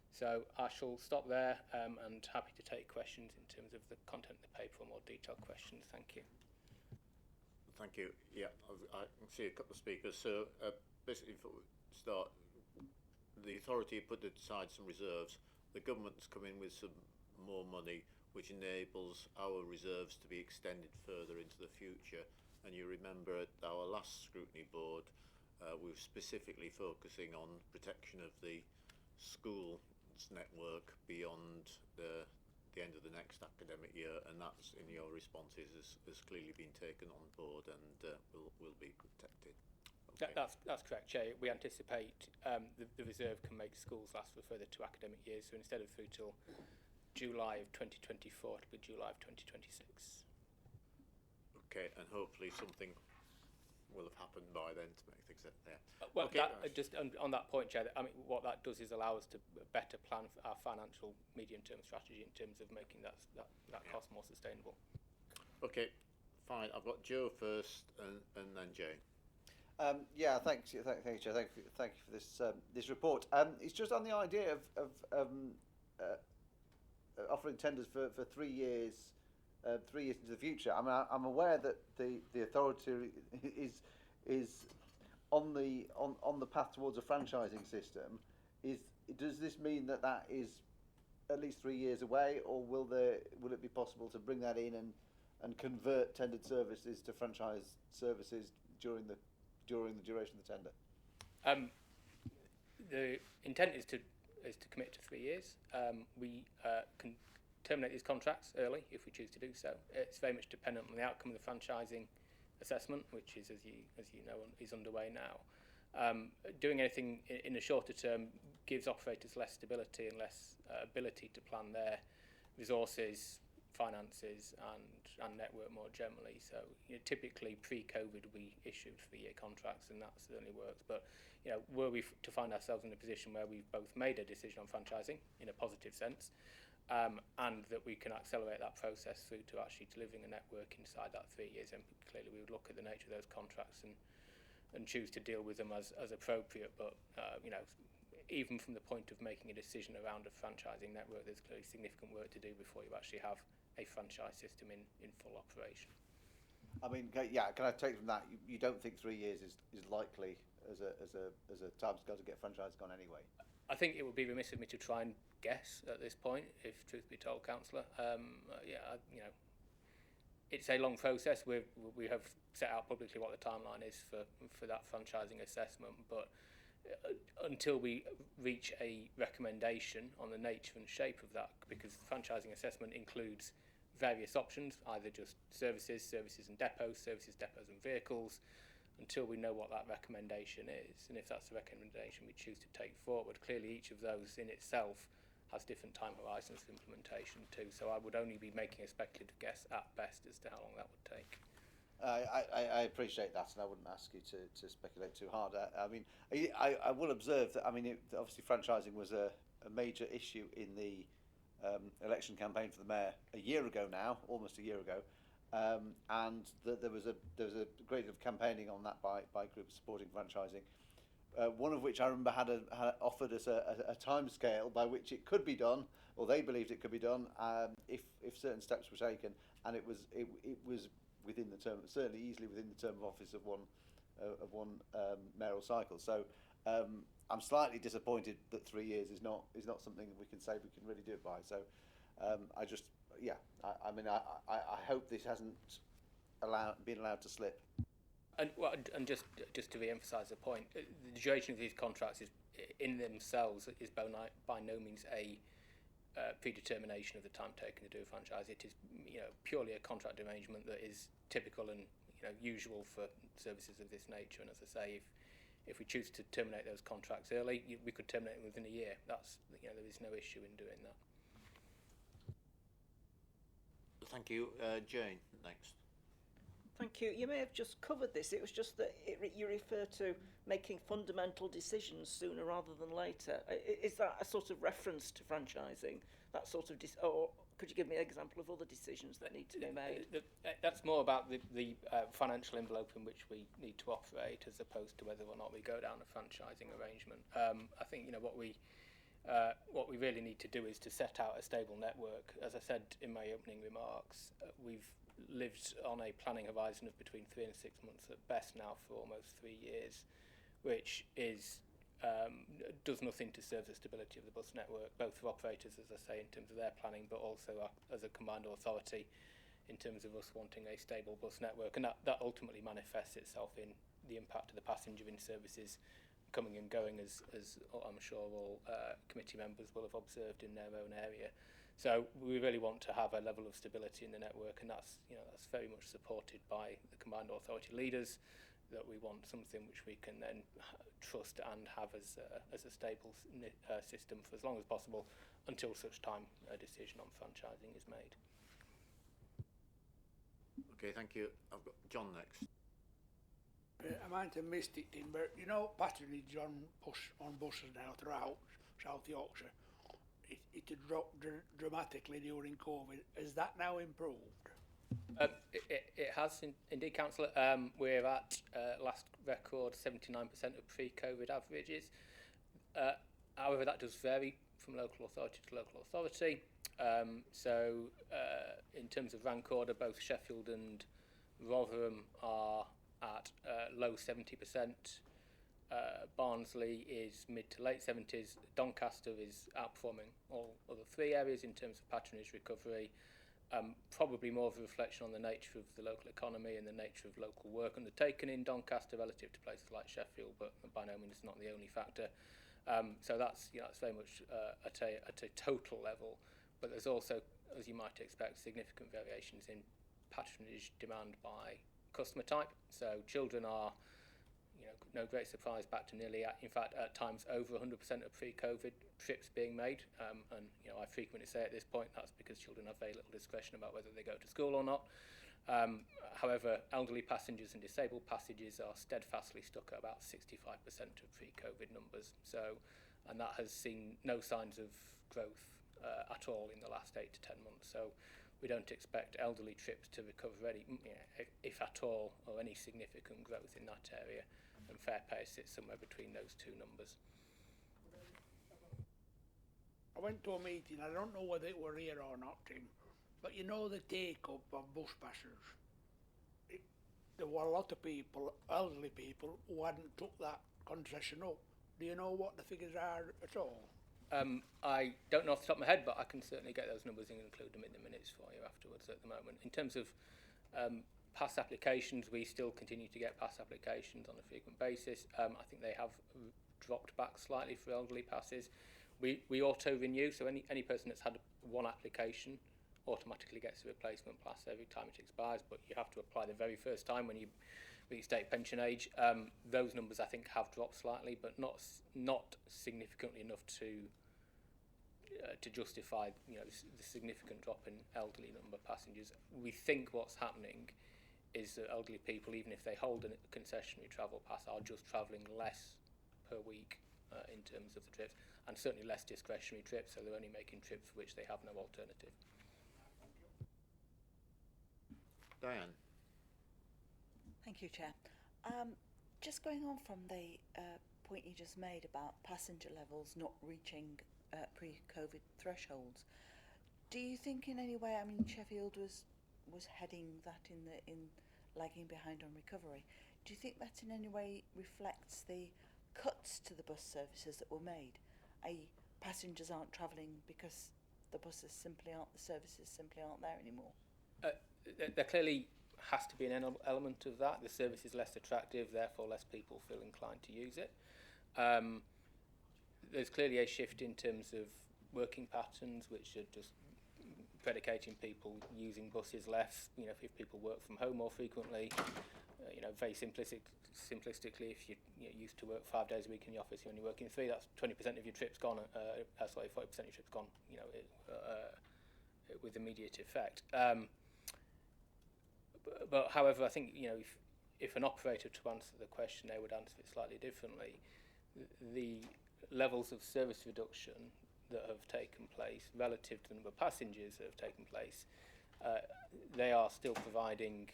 So I shall stop there and happy to take questions in terms of the content of the paper or more detailed questions. Thank you. Thank you. Yeah, I can see a couple of speakers. So basically, for start, the authority put aside some reserves. The government's come in with some more money, which enables our reserves to be extended further into the future. And you remember at our last scrutiny board, we were specifically focusing on protection of the school network beyond the end of the next academic year, and that's in your responses has clearly been taken on board and will be protected. Okay. That's correct, Chair. We anticipate the reserve can make schools last for a further 2 academic years, so instead of through till July of 2024, it'll be July of 2026. Okay, and hopefully something will have happened by then to make things there. Well, okay, just on that point, Chair, I mean, what that does is allow us to better plan for our financial medium-term strategy in terms of making that cost more sustainable. Okay, fine. I've got Joe first, and then Jay. Yeah, thank you, Chair. Thank you for this report. It's just on the idea of offering tenders for 3 years. 3 years into the future. I mean, I'm aware that the authority is on the path towards a franchising system. Does this mean that is at least 3 years away, or will it be possible to bring that in and convert tendered services to franchise services during the duration of the tender? The intent is to commit to 3 years. We can terminate these contracts early if we choose to do so. It's very much dependent on the outcome of the franchising assessment, which is, as you know, is underway now. Doing anything in the shorter term gives operators less stability and less ability to plan their resources, finances, and network more generally. So typically pre-COVID we issued 3-year contracts, and that certainly works. But were we to find ourselves in a position where we've both made a decision on franchising in a positive sense, and that we can accelerate that process through to actually delivering a network inside that 3 years, and clearly we would look at the nature of those contracts and choose to deal with them as appropriate. But even from the point of making a decision around a franchising network, there's clearly significant work to do before you actually have a franchise system in full operation. I mean, yeah, can I take from that you don't think 3 years is likely as a timescale to get franchise gone anyway? I think it would be remiss of me to try and guess at this point, if truth be told, Councillor. It's a long process. We have set out publicly what the timeline is for that franchising assessment, but until we reach a recommendation on the nature and shape of that, because the franchising assessment includes various options, either just services and depots, depots and vehicles, until we know what that recommendation is. And if that's the recommendation we choose to take forward, clearly each of those in itself has different time horizons for implementation too. So I would only be making a speculative guess at best as to how long that would take. I appreciate that, and I wouldn't ask you to speculate too hard. I will observe that. Obviously, franchising was a major issue in the election campaign for the mayor a year ago now, almost a year ago, and there was a great deal of campaigning on that by groups supporting franchising. One of which I remember had offered us a time scale by which it could be done, or they believed it could be done, if certain steps were taken, and it was within the term, certainly easily within the term of office of one mayoral cycle. So I'm slightly disappointed that 3 years is not something that we can say we can really do it by. So I hope this hasn't been allowed to slip. And just to re-emphasise the point, the duration of these contracts is in themselves is by no means a predetermination of the time taken to do a franchise. It is purely a contract arrangement that is typical and usual for services of this nature. And as I say, if we choose to terminate those contracts early, we could terminate them within a year. That's there is no issue in doing that. Thank you, Jane. Next. Thank you. You may have just covered this. It was just that you refer to making fundamental decisions sooner rather than later. Is that a sort of reference to franchising? That sort of, or could you give me an example of other decisions that need to be made? That's more about the financial envelope in which we need to operate, as opposed to whether or not we go down a franchising arrangement. I think what we really need to do is to set out a stable network. As I said in my opening remarks, we've lived on a planning horizon of between 3 and 6 months at best now for almost 3 years, which is does nothing to serve the stability of the bus network, both for operators, as I say, in terms of their planning, but also as a combined authority in terms of us wanting a stable bus network. And that ultimately manifests itself in the impact of the passenger in services coming and going, as I'm sure all committee members will have observed in their own area. So we really want to have a level of stability in the network, and that's very much supported by the combined authority leaders, that we want something which we can then trust and have as a stable system for as long as possible, until such time a decision on franchising is made. Okay, thank you. I've got John next. I might have missed it, Tim, but patronage on buses now throughout South Yorkshire, it had dropped dramatically during COVID. Has that now improved? It has indeed, Councillor. We're at last record 79% of pre-COVID averages. However, that does vary from local authority to local authority. So in terms of rank order, both Sheffield and Rotherham are at low 70%. Barnsley is mid to late 70s. Doncaster is outperforming all other three areas in terms of patronage recovery. Probably more of a reflection on the nature of the local economy and the nature of local work undertaken in Doncaster relative to places like Sheffield, but by no means not the only factor. So that's that's very much at a total level. But there's also, as you might expect, significant variations in patronage demand by customer type. So children are, no great surprise, back to nearly, in fact, at times over 100% of pre-COVID trips being made. And I frequently say at this point that's because children have very little discretion about whether they go to school or not. However, elderly passengers and disabled passengers are steadfastly stuck at about 65% of pre-COVID numbers. So, and that has seen no signs of growth at all in the last 8 to 10 months. So we don't expect elderly trips to recover any, if at all, or any significant growth in that area. And fare pay sits somewhere between those two numbers. I went to a meeting, I don't know whether it were here or not, Tim, but the take-up of bus passers. There were a lot of people, elderly people, who hadn't took that concession up. Do you know what the figures are at all? I don't know off the top of my head, but I can certainly get those numbers and include them in the minutes for you afterwards at the moment. In terms of pass applications, we still continue to get pass applications on a frequent basis. I think they have dropped back slightly for elderly passes. We auto-renew, so any person that's had one application automatically gets a replacement pass every time it expires, but you have to apply the very first time when you reach state pension age. Those numbers I think have dropped slightly, but not significantly enough to justify the significant drop in elderly number of passengers. We think what's happening is that elderly people, even if they hold a concessionary travel pass, are just travelling less per week in terms of the trips, and certainly less discretionary trips, so they're only making trips for which they have no alternative. Dianne. Thank you, Chair. Just going on from the point you just made about passenger levels not reaching pre-COVID thresholds, do you think in any way, I mean, Sheffield was heading that in lagging behind on recovery. Do you think that in any way reflects the cuts to the bus services that were made? i.e. passengers aren't travelling because the buses simply aren't, the services simply aren't there anymore? There clearly has to be an element of that. The service is less attractive, therefore less people feel inclined to use it. There's clearly a shift in terms of working patterns, which are just predicating people using buses less. If people work from home more frequently, very simplistically, if you're used to work 5 days a week in the office, you're only working 3, that's 20% of your trips gone, 40% of your trips gone, with immediate effect. But however, I think, if an operator to answer the question, they would answer it slightly differently. The levels of service reduction that have taken place relative to the number of passengers that have taken place, they are still providing,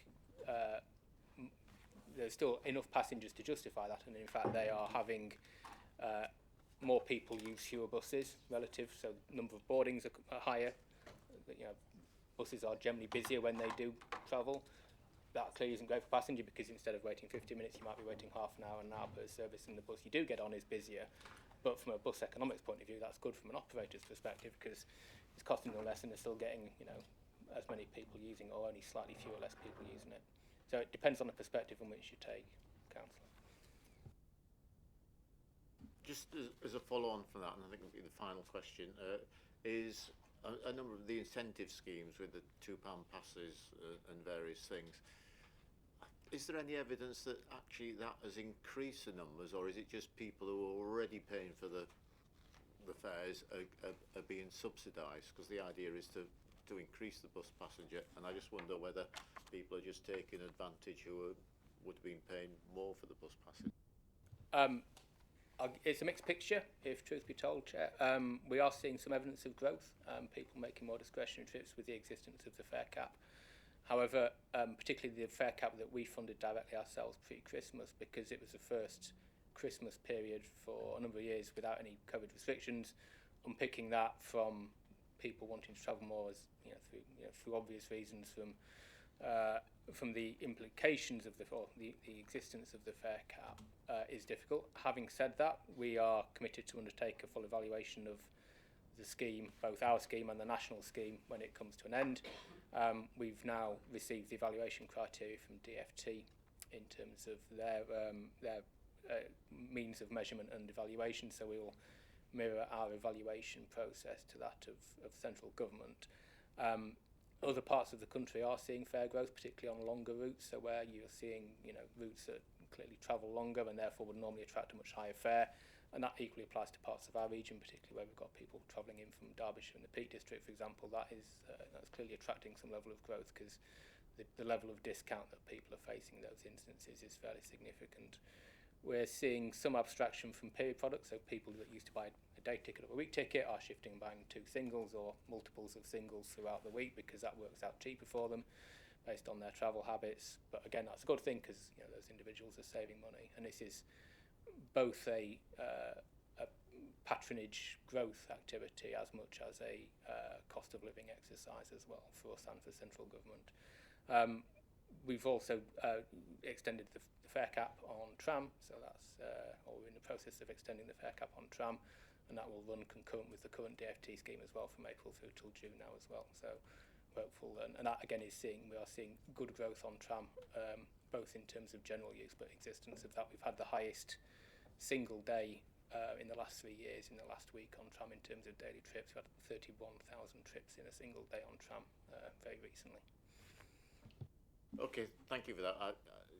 there's still enough passengers to justify that, and in fact they are having more people use fewer buses relative, so the number of boardings are higher. Buses are generally busier when they do travel. That clearly isn't great for passenger, because instead of waiting 50 minutes, you might be waiting half an hour per service, and the bus you do get on is busier. But from a bus economics point of view, that's good from an operator's perspective, because it's costing them less and they're still getting, as many people using, or only slightly fewer less people using it. So it depends on the perspective in which you take, Councillor. Just as a follow-on from that, and I think it'll be the final question, is a number of the incentive schemes with the £2 passes and various things. Is there any evidence that actually that has increased the numbers, or is it just people who are already paying for the fares are being subsidised? Because the idea is to increase the bus passenger, and I just wonder whether people are just taking advantage who would have been paying more for the bus passes. It's a mixed picture, if truth be told, Chair. We are seeing some evidence of growth, people making more discretionary trips with the existence of the fare cap. However, particularly the fare cap that we funded directly ourselves pre-Christmas, because it was the first Christmas period for a number of years without any COVID restrictions, unpicking that from people wanting to travel more, as through obvious reasons, from the implications of the existence of the fare cap is difficult. Having said that, we are committed to undertake a full evaluation of the scheme, both our scheme and the national scheme, when it comes to an end. We've now received the evaluation criteria from DfT in terms of their means of measurement and evaluation, so we will mirror our evaluation process to that of central government. Other parts of the country are seeing fare growth, particularly on longer routes, so where you're seeing routes that clearly travel longer and therefore would normally attract a much higher fare. And that equally applies to parts of our region, particularly where we've got people travelling in from Derbyshire and the Peak District, for example. That's clearly attracting some level of growth, because the level of discount that people are facing in those instances is fairly significant. We're seeing some abstraction from period products, so people that used to buy a day ticket or a week ticket are shifting and buying 2 singles or multiples of singles throughout the week, because that works out cheaper for them based on their travel habits. But again, that's a good thing, because those individuals are saving money, and this is both a patronage growth activity as much as a cost of living exercise as well for us and for central government. we've also extended the fare cap on tram, so that's, or we're in the process of extending the fare cap on tram, and that will run concurrent with the current DFT scheme as well from April through till June now as well. So we're hopeful, and that again is we are seeing good growth on tram, both in terms of general use but existence of that. We've had the highest single day in the last 3 years in the last week on tram in terms of daily trips. We had 31,000 trips in a single day on tram very recently. Okay, thank you for that.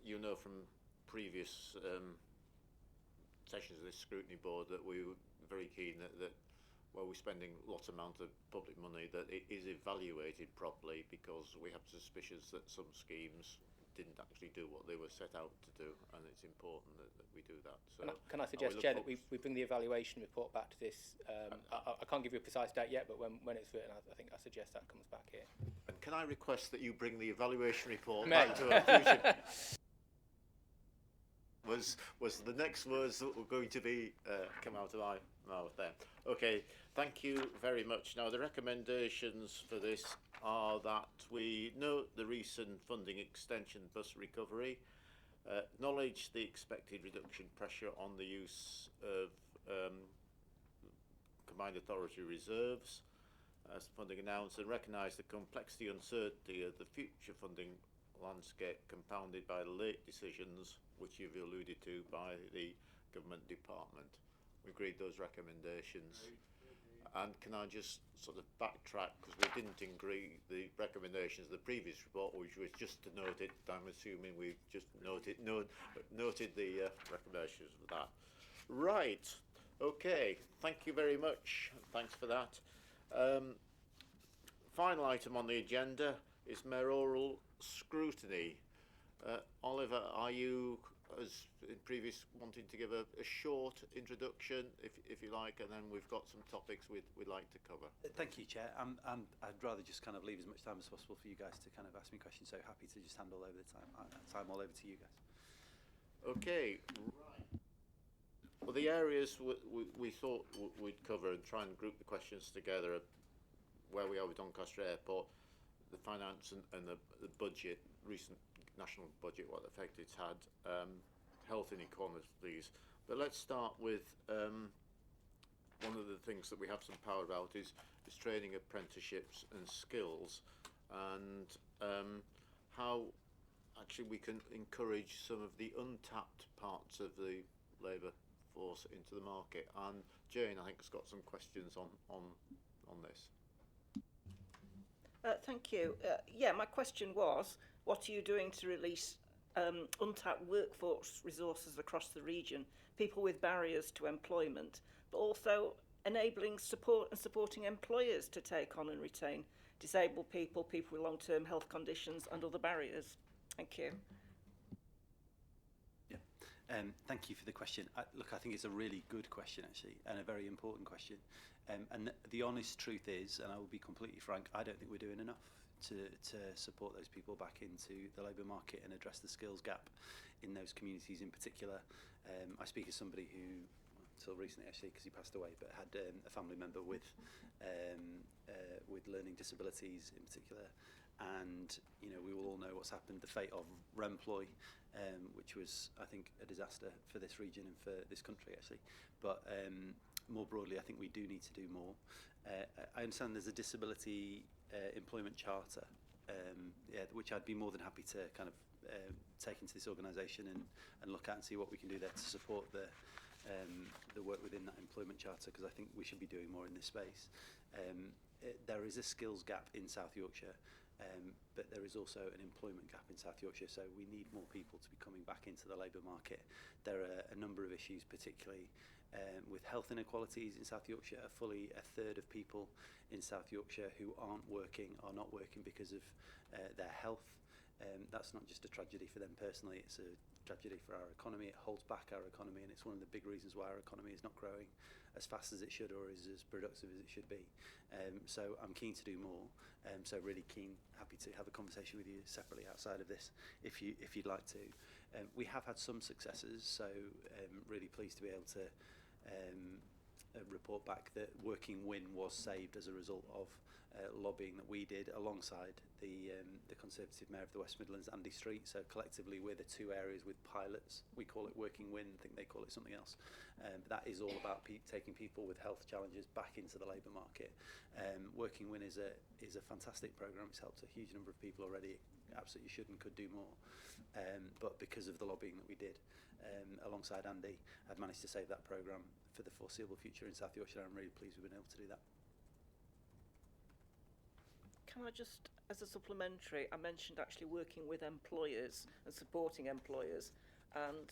You know from previous sessions of this scrutiny board that we were very keen that where we're spending lots amount of public money, that it is evaluated properly, because we have suspicions that some schemes didn't actually do what they were set out to do, and it's important that we do that. So can I suggest, Chair, that we bring the evaluation report back to this? I can't give you a precise date yet, but when it's written, I think I suggest that comes back here. And can I request that you bring the evaluation report back to a future? Was the next words that were going to be come out of my mouth there. Okay, thank you very much. Now, the recommendations for this are that we note the recent funding extension bus recovery, acknowledge the expected reduction pressure on the use of combined authority reserves as funding announced, and recognise the complexity and uncertainty of the future funding landscape compounded by the late decisions which you've alluded to by the government department. We agreed those recommendations. And can I just sort of backtrack, because we didn't agree the recommendations of the previous report, which was just to note it. I'm assuming we've just noted the recommendations of that. Right. Okay. Thank you very much. Thanks for that. Final item on the agenda is mayoral scrutiny. Oliver, are you, as in previous, wanting to give a short introduction, if you like, and then we've got some topics we'd like to cover. Thank you, Chair. I'd rather just kind of leave as much time as possible for you guys to kind of ask me questions, so happy to just hand all over the time all over to you guys. Okay, right. Well, the areas we thought we'd cover and try and group the questions together are where we are with Doncaster Airport, the finance and the budget, recent national budget, what effect it's had, health inequalities. But let's start with one of the things that we have some power about is training, apprenticeships and skills, and how actually we can encourage some of the untapped parts of the labour force into the market. And Jane, I think, has got some questions on this. Thank you. Yeah, my question was, what are you doing to release untapped workforce resources across the region, people with barriers to employment, but also enabling support and supporting employers to take on and retain disabled people, people with long-term health conditions and other barriers? Thank you. Yeah, thank you for the question. Look, I think it's a really good question, actually, and a very important question. And the honest truth is, and I will be completely frank, I don't think we're doing enough to support those people back into the labour market and address the skills gap in those communities in particular. I speak as somebody who, until recently actually, because he passed away, but had a family member with learning disabilities in particular. And you know, we will all know what's happened, the fate of Remploy, which was, I think, a disaster for this region and for this country actually. But more broadly, I think we do need to do more. I understand there's a disability employment charter, which I'd be more than happy to kind of take into this organisation and look at and see what we can do there to support the work within that employment charter, because I think we should be doing more in this space. There is a skills gap in South Yorkshire, but there is also an employment gap in South Yorkshire, so we need more people to be coming back into the labour market. There are a number of issues, particularly with health inequalities in South Yorkshire. Fully a third of people in South Yorkshire who aren't working are not working because of their health. That's not just a tragedy for them personally, it's a tragedy for our economy. It holds back our economy, and it's one of the big reasons why our economy is not growing as fast as it should or is as productive as it should be. So I'm keen to do more. So really keen, happy to have a conversation with you separately outside of this if you'd like to. We have had some successes, so really pleased to be able to report back that Working Win was saved as a result of lobbying that we did alongside the Conservative Mayor of the West Midlands, Andy Street. So collectively we're the two areas with pilots. We call it Working Win, I think they call it something else. But that is all about taking people with health challenges back into the labour market. Working Win is a fantastic programme. It's helped a huge number of people already. Absolutely should and could do more. But because of the lobbying that we did alongside Andy, I've managed to save that programme for the foreseeable future in South Yorkshire. I'm really pleased we've been able to do that. Can I just, as a supplementary, I mentioned actually working with employers and supporting employers, and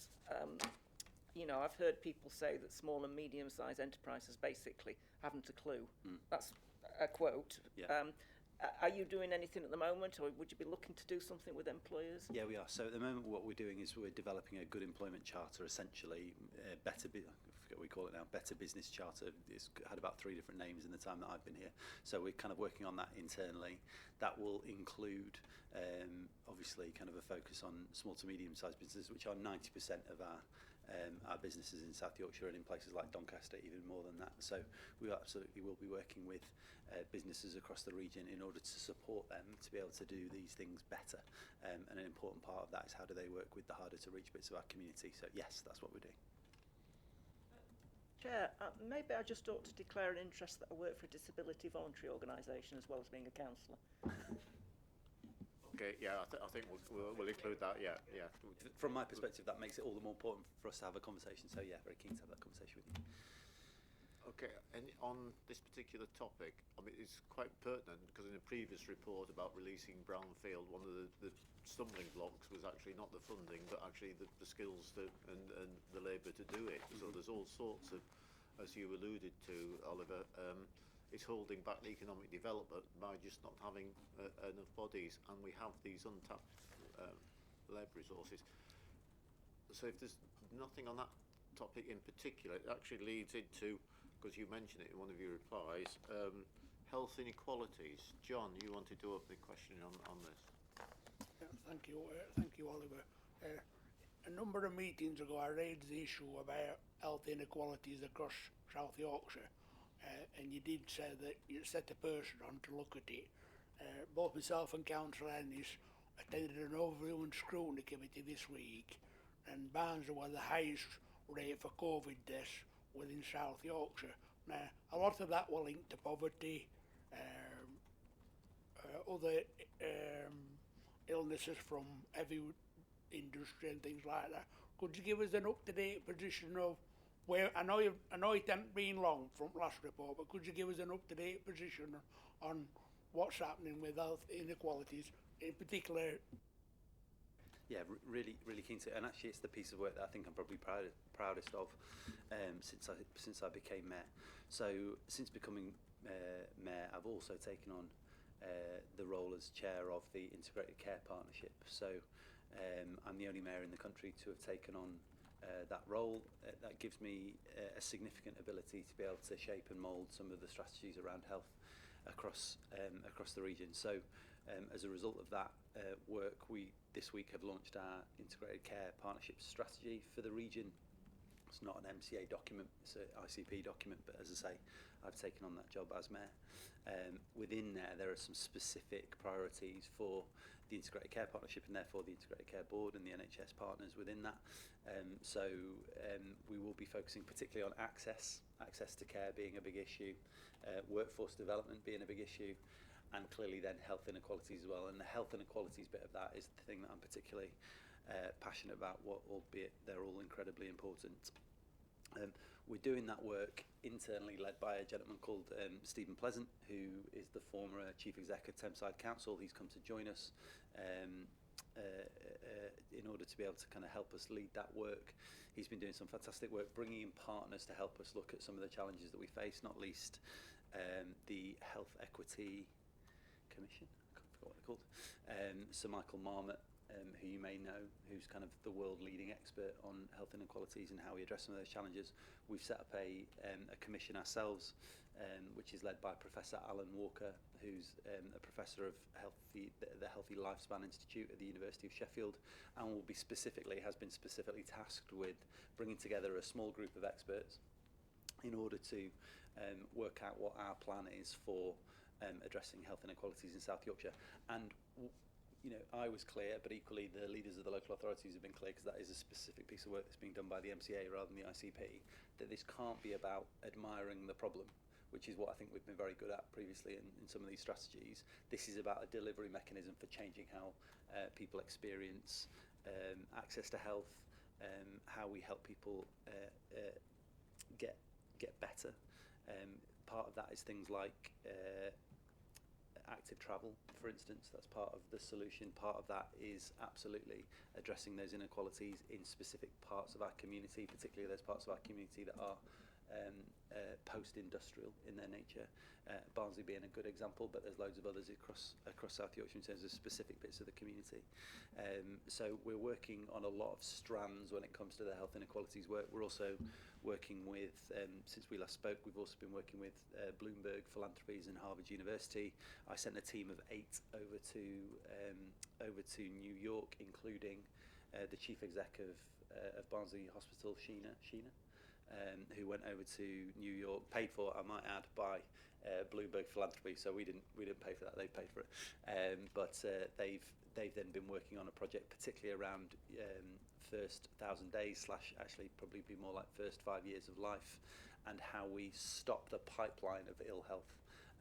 you know, I've heard people say that small and medium-sized enterprises basically haven't a clue. That's a quote. Yeah. Are you doing anything at the moment, or would you be looking to do something with employers? Yeah, we are. So at the moment what we're doing is we're developing a good employment charter, essentially. I forget what we call it now, Better Business Charter. It's had about 3 different names in the time that I've been here. So we're kind of working on that internally. That will include, obviously, kind of a focus on small to medium-sized businesses, which are 90% of our businesses in South Yorkshire, and in places like Doncaster even more than that. So we absolutely will be working with businesses across the region in order to support them to be able to do these things better. And an important part of that is how do they work with the harder to reach bits of our community. So yes, that's what we're doing. Chair, maybe I just ought to declare an interest that I work for a disability voluntary organisation as well as being a councillor. Okay, yeah, I think we'll include that. Yeah. From my perspective, that makes it all the more important for us to have a conversation. So yeah, very keen to have that conversation with you. Okay, and on this particular topic, I mean, it's quite pertinent because in a previous report about releasing Brownfield, one of the stumbling blocks was actually not the funding, but actually the skills and the labour to do it. So there's all sorts of, as you alluded to, Oliver, it's holding back the economic development by just not having enough bodies, and we have these untapped labour resources. So if there's nothing on that topic in particular, it actually leads into, because you mentioned it in one of your replies, health inequalities. John, you wanted to open the question on this. Thank you, Oliver. A number of meetings ago, I raised the issue about health inequalities across South Yorkshire, and you did say that you set a person on to look at it. Both myself and Councillor Ennis attended an overview and scrutiny committee this week, and Barnsley were the highest rate for COVID deaths within South Yorkshire. Now, a lot of that will link to poverty, other illnesses from heavy industry and things like that. Could you give us an up-to-date position of where, I know it hasn't been long from last report, but could you give us an up-to-date position on what's happening with health inequalities, in particular? Yeah, really keen to, and actually it's the piece of work that I think I'm probably proudest of since I became mayor. So since becoming mayor, I've also taken on the role as chair of the Integrated Care Partnership. So I'm the only mayor in the country to have taken on that role. That gives me a significant ability to be able to shape and mould some of the strategies around health across the region. So as a result of that work, we this week have launched our Integrated Care Partnership strategy for the region. It's not an MCA document, it's an ICP document, but as I say, I've taken on that job as mayor. Within there are some specific priorities for the Integrated Care Partnership and therefore the Integrated Care Board and the NHS partners within that. So we will be focusing particularly on access to care being a big issue, workforce development being a big issue, and clearly then health inequalities as well. And the health inequalities bit of that is the thing that I'm particularly passionate about, albeit they're all incredibly important. We're doing that work internally led by a gentleman called Stephen Pleasant, who is the former Chief Exec of Thameside Council. He's come to join us in order to be able to kind of help us lead that work. He's been doing some fantastic work, bringing in partners to help us look at some of the challenges that we face, not least the Health Equity Commission, I forgot what they're called, Sir Michael Marmot, who you may know, who's kind of the world leading expert on health inequalities and how we address some of those challenges. We've set up a commission ourselves, which is led by Professor Alan Walker, who's a professor of the Healthy Lifespan Institute at the University of Sheffield, and has been specifically tasked with bringing together a small group of experts in order to work out what our plan is for addressing health inequalities in South Yorkshire. And you know, I was clear, but equally the leaders of the local authorities have been clear, because that is a specific piece of work that's being done by the MCA rather than the ICP, that this can't be about admiring the problem, which is what I think we've been very good at previously in some of these strategies. This is about a delivery mechanism for changing how people experience access to health, how we help people get better. Part of that is things like active travel, for instance. That's part of the solution. Part of that is absolutely addressing those inequalities in specific parts of our community, particularly those parts of our community that are post-industrial in their nature. Barnsley being a good example, but there's loads of others across South Yorkshire in terms of specific bits of the community. So we're working on a lot of strands when it comes to the health inequalities work. We're also working with, since we last spoke, we've also been working with Bloomberg Philanthropies and Harvard University. I sent a team of 8 over to New York, including the chief exec of Barnsley Hospital, Sheena, who went over to New York, paid for, I might add, by Bloomberg Philanthropy. So we didn't pay for that; they paid for it. But they've then been working on a project, particularly around first 1,000 days / actually probably be more like first 5 years of life, and how we stop the pipeline of ill health.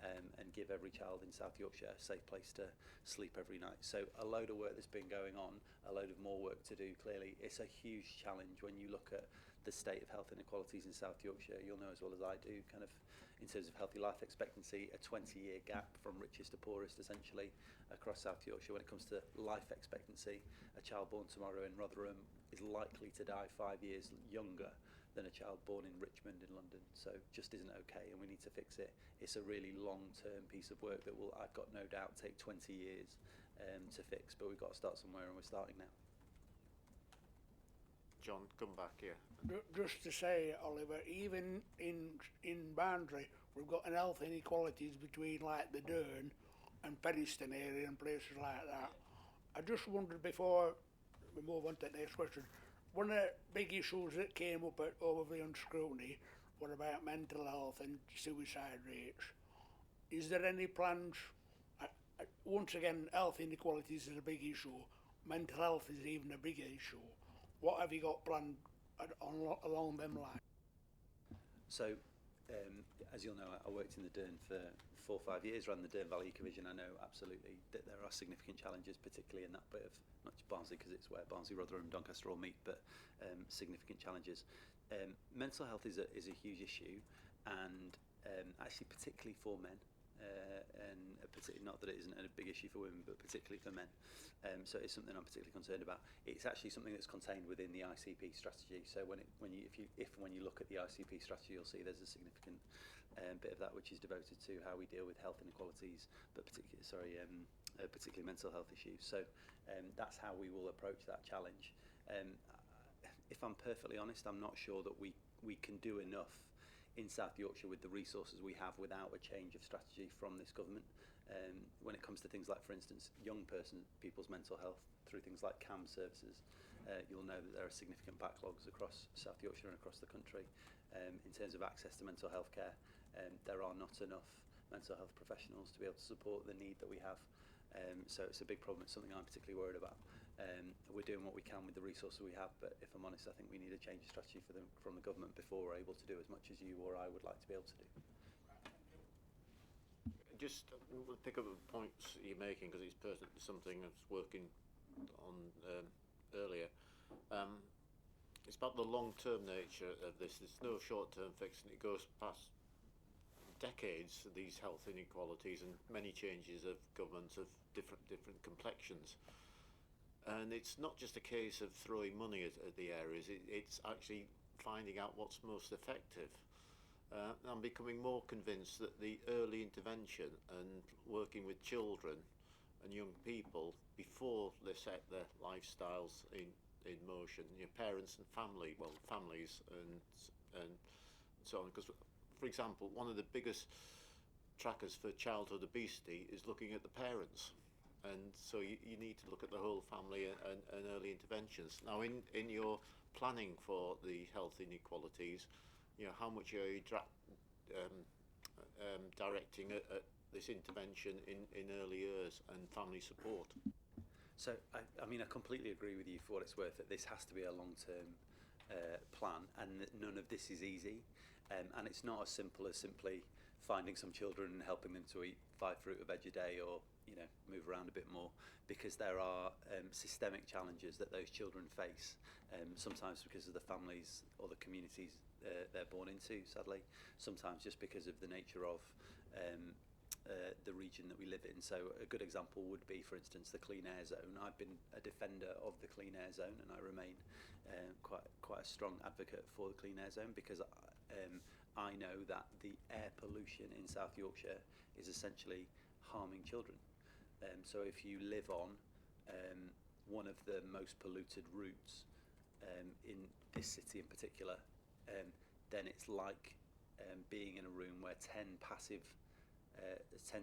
And give every child in South Yorkshire a safe place to sleep every night. So a load of work that's been going on, a load of more work to do. Clearly, it's a huge challenge when you look at the state of health inequalities in South Yorkshire. You'll know as well as I do, kind of in terms of healthy life expectancy, a 20-year gap from richest to poorest, essentially, across South Yorkshire. When it comes to life expectancy, a child born tomorrow in Rotherham is likely to die 5 years younger than a child born in Richmond in London. So just isn't okay, and we need to fix it. It's a really long-term piece of work that will, I've got no doubt, take 20 years to fix, but we've got to start somewhere, and we're starting now. John, come back here. Just to say, Oliver, even in Barnsley, we've got an health inequalities between like the Dearne and Penistone area and places like that. I just wondered, before we move on to the next question, one of the big issues that came up at Overview and Scrutiny were about mental health and suicide rates. Is there any plans? Once again, health inequalities is a big issue. Mental health is even a bigger issue. What have you got planned along them lines? So, as you'll know, I worked in the Dearne for 4 or 5 years, ran the Dearne Valley Ecovision. I know absolutely that there are significant challenges, particularly in that bit of, not just Barnsley, because it's where Barnsley, Rotherham, Doncaster all meet, but significant challenges. Mental health is a huge issue, and actually particularly for men, and particularly, not that it isn't a big issue for women, but particularly for men. So it's something I'm particularly concerned about. It's actually something that's contained within the ICP strategy. So when you look at the ICP strategy, you'll see there's a significant bit of that which is devoted to how we deal with health inequalities, but particularly mental health issues. So that's how we will approach that challenge. If I'm perfectly honest, I'm not sure that we can do enough in South Yorkshire with the resources we have without a change of strategy from this government. When it comes to things like, for instance, young people's mental health through things like CAM services, you'll know that there are significant backlogs across South Yorkshire and across the country in terms of access to mental health care. There are not enough mental health professionals to be able to support the need that we have. So it's a big problem. It's something I'm particularly worried about. We're doing what we can with the resources we have, but if I'm honest, I think we need a change of strategy from the government before we're able to do as much as you or I would like to be able to do. Just we'll pick up the points you're making, because it's pertinent to something I was working on earlier. It's about the long-term nature of this. There's no short-term fix, and it goes past decades, these health inequalities and many changes of governments of different complexions. And it's not just a case of throwing money at the areas, it's actually finding out what's most effective. I'm becoming more convinced that the early intervention and working with children and young people before they set their lifestyles in motion, your parents and families and so on. Because, for example, one of the biggest trackers for childhood obesity is looking at the parents. And so you need to look at the whole family and early interventions. Now, in your planning for the health inequalities, how much are you directing at this intervention in early years and family support? So, I mean, I completely agree with you for what it's worth, that this has to be a long-term plan, and that none of this is easy. And it's not as simple as simply finding some children and helping them to eat 5 fruit or veg a day, or move around a bit more, because there are systemic challenges that those children face, sometimes because of the families or the communities they're born into, sadly, sometimes just because of the nature of the region that we live in. So a good example would be, for instance, the clean air zone. I've been a defender of the clean air zone, and I remain quite a strong advocate for the clean air zone, because I know that the air pollution in South Yorkshire is essentially harming children. So if you live on one of the most polluted routes in this city in particular, then it's like being in a room where 10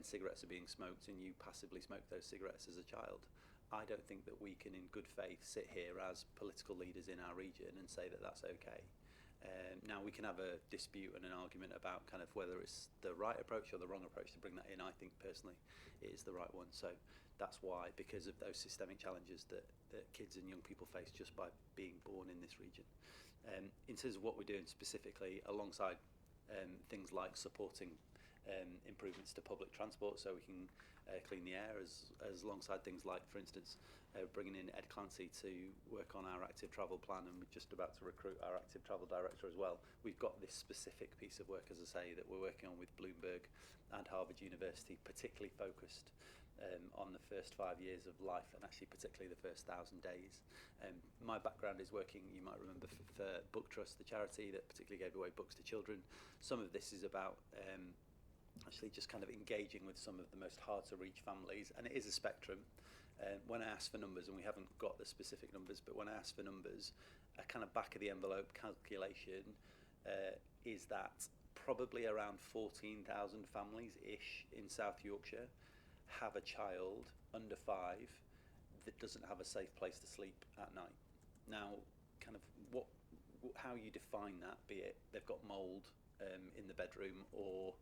cigarettes are being smoked, and you passively smoke those cigarettes as a child. I don't think that we can, in good faith, sit here as political leaders in our region and say that that's okay. Now, we can have a dispute and an argument about kind of whether it's the right approach or the wrong approach to bring that in. I think, personally, it is the right one. So that's why, because of those systemic challenges that kids and young people face just by being born in this region. In terms of what we're doing specifically, alongside things like supporting improvements to public transport so we can clean the air, as alongside things like, for instance, bringing in Ed Clancy to work on our active travel plan, and we're just about to recruit our active travel director as well. We've got this specific piece of work, as I say, that we're working on with Bloomberg and Harvard University, particularly focused on the first 5 years of life, and actually particularly the first 1,000 days. My background is working, you might remember, for Book Trust, the charity that particularly gave away books to children. Some of this is about actually just kind of engaging with some of the most hard to reach families, and it is a spectrum. When I ask for numbers, and we haven't got the specific numbers, but when I ask for numbers, a kind of back of the envelope calculation is that probably around 14,000 families-ish in South Yorkshire have a child under 5 that doesn't have a safe place to sleep at night. Now, kind of how you define that, be it they've got mould in the bedroom, or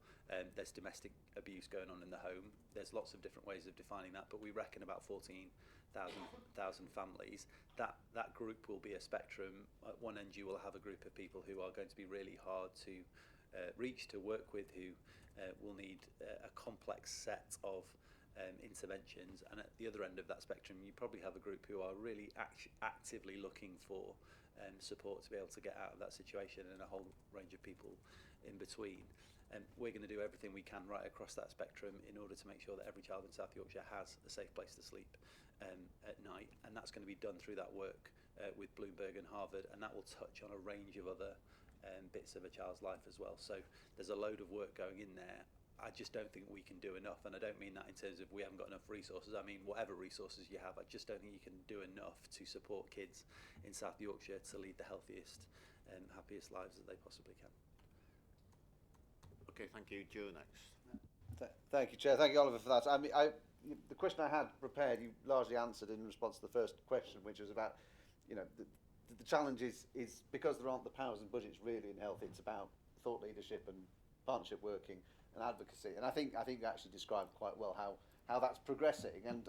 there's domestic abuse going on in the home. There's lots of different ways of defining that, but we reckon about 14,000 families. That group will be a spectrum. At one end, you will have a group of people who are going to be really hard to reach, to work with, who will need a complex set of interventions, and at the other end of that spectrum, you probably have a group who are really actively looking for support to be able to get out of that situation, and a whole range of people in between. We're going to do everything we can right across that spectrum in order to make sure that every child in South Yorkshire has a safe place to sleep at night, and that's going to be done through that work with Bloomberg and Harvard, and that will touch on a range of other bits of a child's life as well. So there's a load of work going in there. I just don't think we can do enough, and I don't mean that in terms of we haven't got enough resources. I mean, whatever resources you have, I just don't think you can do enough to support kids in South Yorkshire to lead the healthiest and happiest lives that they possibly can. Okay, thank you. Joe next. Thank you, Chair. Thank you, Oliver, for that. I mean, the question I had prepared, you largely answered in response to the first question, which was about, the challenge is because there aren't the powers and budgets really in health. It's about thought leadership and partnership working and advocacy. And I think you actually described quite well how that's progressing, and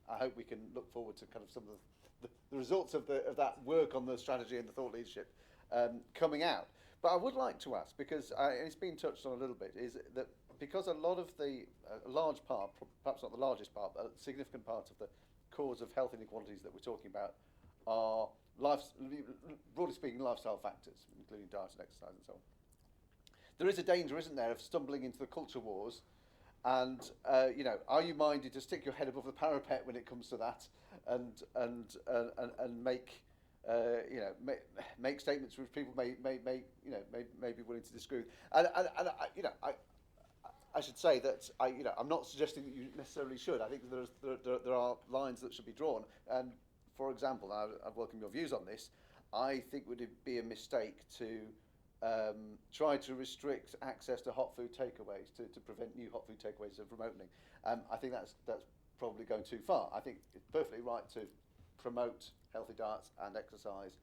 I hope we can look forward to kind of some of the results of that work on the strategy and the thought leadership coming out. But I would like to ask, because it's been touched on a little bit, is that because a lot of a large part, perhaps not the largest part, but a significant part of the cause of health inequalities that we're talking about are, broadly speaking, lifestyle factors, including diet and exercise and so on. There is a danger, isn't there, of stumbling into the culture wars, and are you minded to stick your head above the parapet when it comes to that, and make make statements which people may be willing to disagree with, and I should say that I'm not suggesting that you necessarily should. I think there are lines that should be drawn, and for example, I welcome your views on this. I think would it be a mistake to try to restrict access to hot food takeaways to prevent new hot food takeaways from opening. I think that's probably going too far. I think it's perfectly right to promote healthy diets and exercise,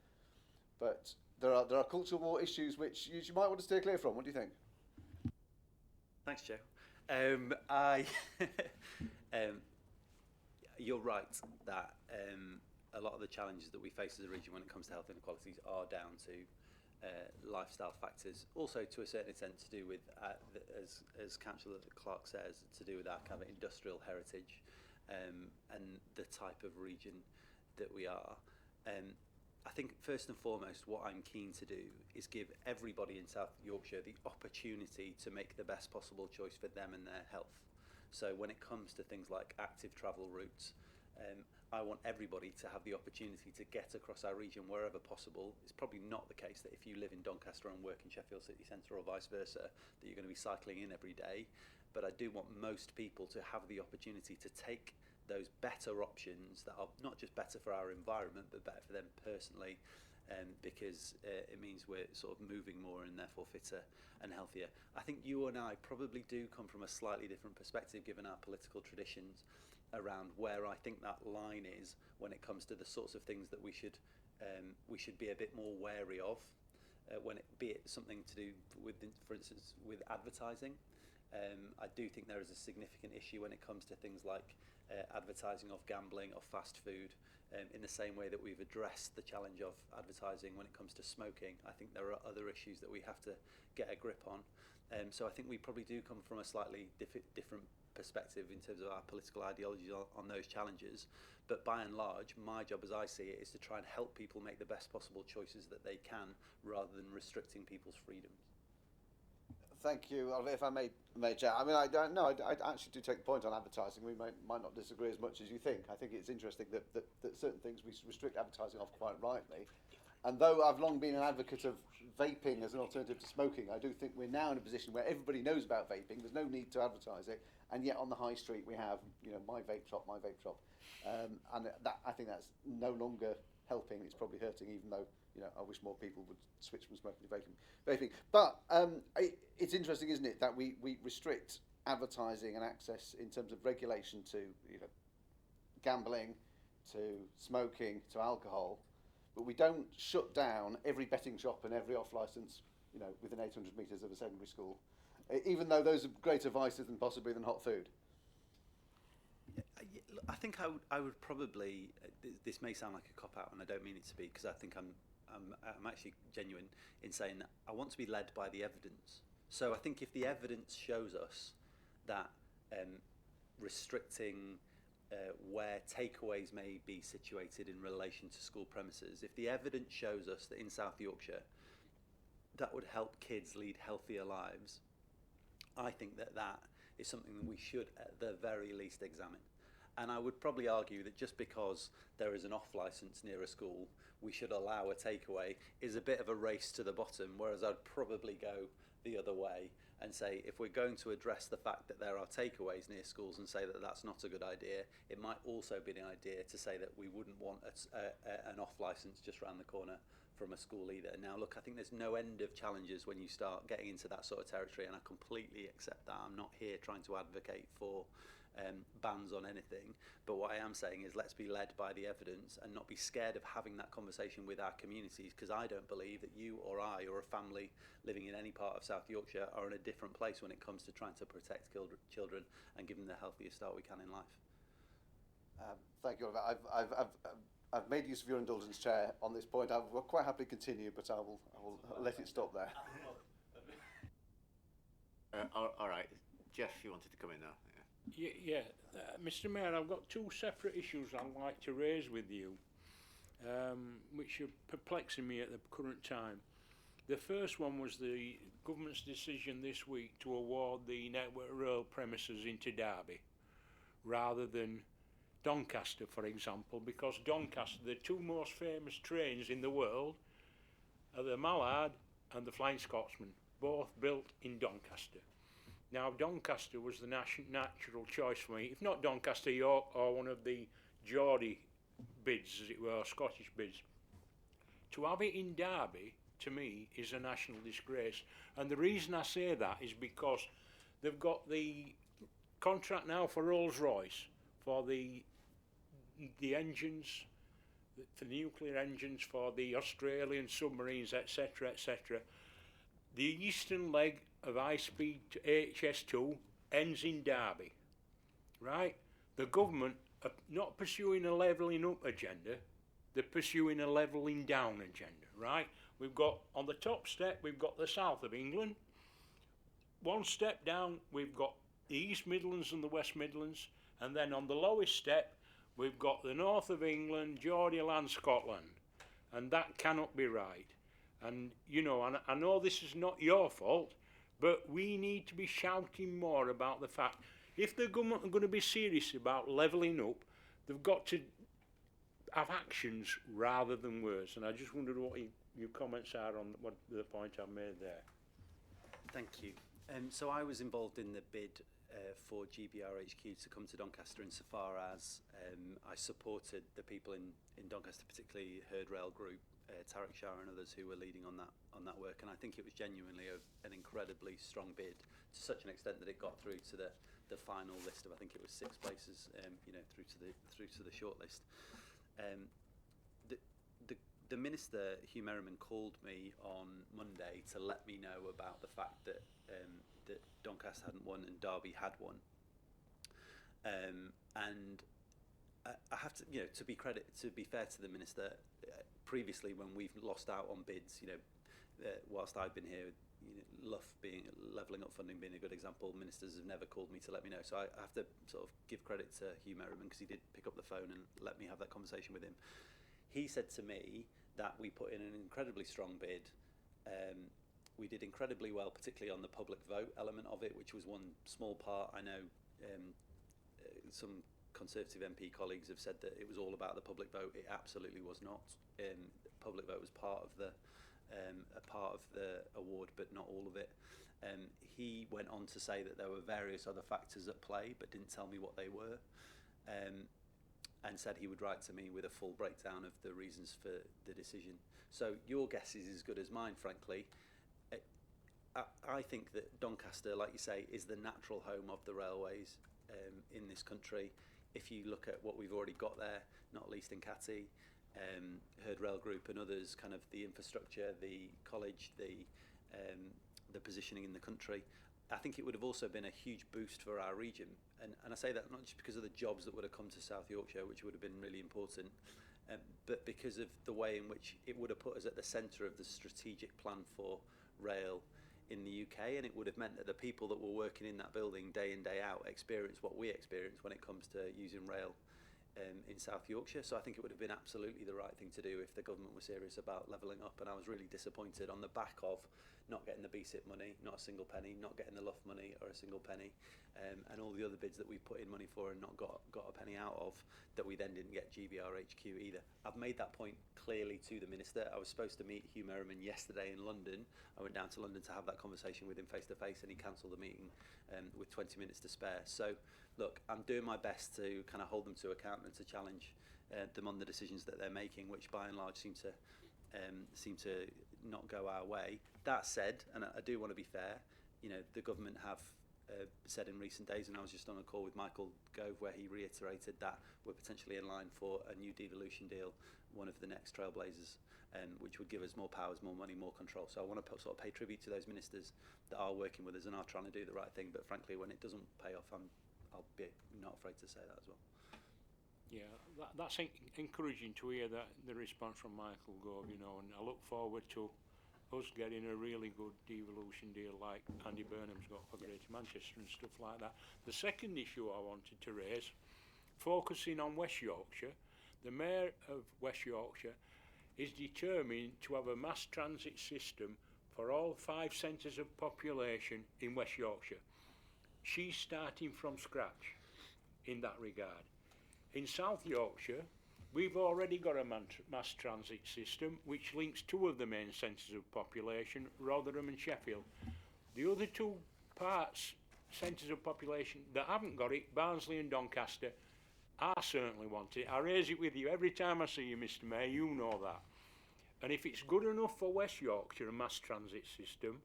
but there are cultural war issues which you might want to steer clear from. What do you think? Thanks, Joe. You're right that a lot of the challenges that we face as a region when it comes to health inequalities are down to lifestyle factors. Also, to a certain extent, to do with, as Councillor Clarke says, to do with our kind of industrial heritage and the type of region that we are. I think first and foremost what I'm keen to do is give everybody in South Yorkshire the opportunity to make the best possible choice for them and their health. So when it comes to things like active travel routes, I want everybody to have the opportunity to get across our region wherever possible. It's probably not the case that if you live in Doncaster and work in Sheffield city centre or vice versa, that you're going to be cycling in every day. But I do want most people to have the opportunity to take those better options that are not just better for our environment but better for them personally, because it means we're sort of moving more and therefore fitter and healthier. I think you and I probably do come from a slightly different perspective given our political traditions around where I think that line is when it comes to the sorts of things that we should be a bit more wary of, when it be it something to do with, for instance, with advertising. I do think there is a significant issue when it comes to things like advertising of gambling, of fast food, in the same way that we've addressed the challenge of advertising when it comes to smoking. I think there are other issues that we have to get a grip on. So I think we probably do come from a slightly different perspective in terms of our political ideologies on those challenges. But by and large, my job as I see it is to try and help people make the best possible choices that they can rather than restricting people's freedoms. Thank you. If I may, Chair. I mean, I don't know. I actually do take the point on advertising. We might not disagree as much as you think. I think it's interesting that certain things we restrict advertising of quite rightly. And though I've long been an advocate of vaping as an alternative to smoking, I do think we're now in a position where everybody knows about vaping. There's no need to advertise it, and yet on the high street we have, my vape shop, and that I think that's no longer helping. It's probably hurting, even though I wish more people would switch from smoking to vaping. But it's interesting, isn't it, that we restrict advertising and access in terms of regulation to gambling, to smoking, to alcohol. But we don't shut down every betting shop and every off-licence, within 800 metres of a secondary school, even though those are greater vices than possibly than hot food. I think I would probably. This may sound like a cop-out, and I don't mean it to be, because I think I'm actually genuine in saying that I want to be led by the evidence. So I think if the evidence shows us that restricting where takeaways may be situated in relation to school premises, if the evidence shows us that in South Yorkshire that would help kids lead healthier lives, I think that is something that we should at the very least examine. And I would probably argue that just because there is an off-licence near a school, we should allow a takeaway is a bit of a race to the bottom, whereas I'd probably go the other way and say if we're going to address the fact that there are takeaways near schools and say that that's not a good idea, it might also be an idea to say that we wouldn't want an off-licence just around the corner from a school either. Now look, I think there's no end of challenges when you start getting into that sort of territory, and I completely accept that. I'm not here trying to advocate for bans on anything, but what I am saying is let's be led by the evidence and not be scared of having that conversation with our communities, because I don't believe that you or I or a family living in any part of South Yorkshire are in a different place when it comes to trying to protect children and give them the healthiest start we can in life. Thank you. I've made use of your indulgence, Chair, on this point. I will quite happily continue, but I will let it stop there. All right, Jeff, you wanted to come in now. Yeah, Mr. Mayor, I've got two separate issues I'd like to raise with you, which are perplexing me at the current time. The first one was the government's decision this week to award the Network Rail premises into Derby, rather than Doncaster, for example, because Doncaster, the two most famous trains in the world are the Mallard and the Flying Scotsman, both built in Doncaster. Now, Doncaster was the natural choice for me, if not Doncaster, York, or one of the Geordie bids, as it were, Scottish bids. To have it in Derby, to me, is a national disgrace. And the reason I say that is because they've got the contract now for Rolls-Royce for the engines for nuclear engines, for the Australian submarines, etc., etc. The eastern leg of high-speed HS2 ends in Derby, right? The government are not pursuing a levelling up agenda, they're pursuing a levelling down agenda, right? We've got, on the top step, we've got the south of England. One step down, we've got the East Midlands and the West Midlands, and then on the lowest step, we've got the north of England, Geordieland, Scotland, and that cannot be right. And, you know, and I know this is not your fault, but we need to be shouting more about the fact, if the government are going to be serious about levelling up, they've got to have actions rather than words. And I just wondered what your comments are on what the point I've made there. Thank you. So I was involved in the bid for GBRHQ to come to Doncaster insofar as I supported the people in Doncaster, particularly Hurst Rail Group, Tarek Shah and others who were leading on that work, and I think it was genuinely an incredibly strong bid, to such an extent that it got through to the final list of, I think it was 6 places, through to the shortlist. The Minister, Hugh Merriman, called me on Monday to let me know about the fact that that Doncaster hadn't won and Derby had won. And I have to, to be fair to the Minister, previously when we've lost out on bids, whilst I've been here, levelling up funding being a good example, ministers have never called me to let me know. So I have to sort of give credit to Hugh Merriman, because he did pick up the phone and let me have that conversation with him. He said to me that we put in an incredibly strong bid. We did incredibly well, particularly on the public vote element of it, which was one small part. I know some Conservative MP colleagues have said that it was all about the public vote. It absolutely was not. Public vote was part of the award, but not all of it. He went on to say that there were various other factors at play, but didn't tell me what they were, and said he would write to me with a full breakdown of the reasons for the decision. So your guess is as good as mine, frankly. I think that Doncaster, like you say, is the natural home of the railways in this country. If you look at what we've already got there, not least in Catty, Hurst Rail Group and others, kind of the infrastructure, the college, the positioning in the country, I think it would have also been a huge boost for our region. And I say that not just because of the jobs that would have come to South Yorkshire, which would have been really important, but because of the way in which it would have put us at the centre of the strategic plan for rail in the UK, and it would have meant that the people that were working in that building day in, day out experience what we experience when it comes to using rail in South Yorkshire. So I think it would have been absolutely the right thing to do if the government was serious about levelling up, and I was really disappointed on the back of not getting the BSIP money, not a single penny, not getting the LUF money or a single penny, and all the other bids that we put in money for and not got a penny out of, that we then didn't get GBRHQ either. I've made that point clearly to the Minister. I was supposed to meet Hugh Merriman yesterday in London. I went down to London to have that conversation with him face to face, and he cancelled the meeting with 20 minutes to spare. So look, I'm doing my best to kind of hold them to account and to challenge them on the decisions that they're making, which by and large seem to not go our way. That said, and I do want to be fair, the government have said in recent days, and I was just on a call with Michael Gove where he reiterated that we're potentially in line for a new devolution deal, one of the next trailblazers, which would give us more powers, more money, more control. So I want to sort of pay tribute to those ministers that are working with us and are trying to do the right thing, but frankly when it doesn't pay off, I'll be not afraid to say that as well. Yeah, that's encouraging to hear that, the response from Michael Gove, and I look forward to us getting a really good devolution deal like Andy Burnham's got for Greater Manchester and stuff like that. The second issue I wanted to raise, focusing on West Yorkshire, the Mayor of West Yorkshire is determined to have a mass transit system for all 5 centres of population in West Yorkshire. She's starting from scratch in that regard. In South Yorkshire, we've already got a mass transit system which links 2 of the main centres of population, Rotherham and Sheffield. The other 2 centres of population that haven't got it, Barnsley and Doncaster, I certainly want it. I raise it with you every time I see you, Mr Mayor, you know that. And if it's good enough for West Yorkshire, a mass transit system,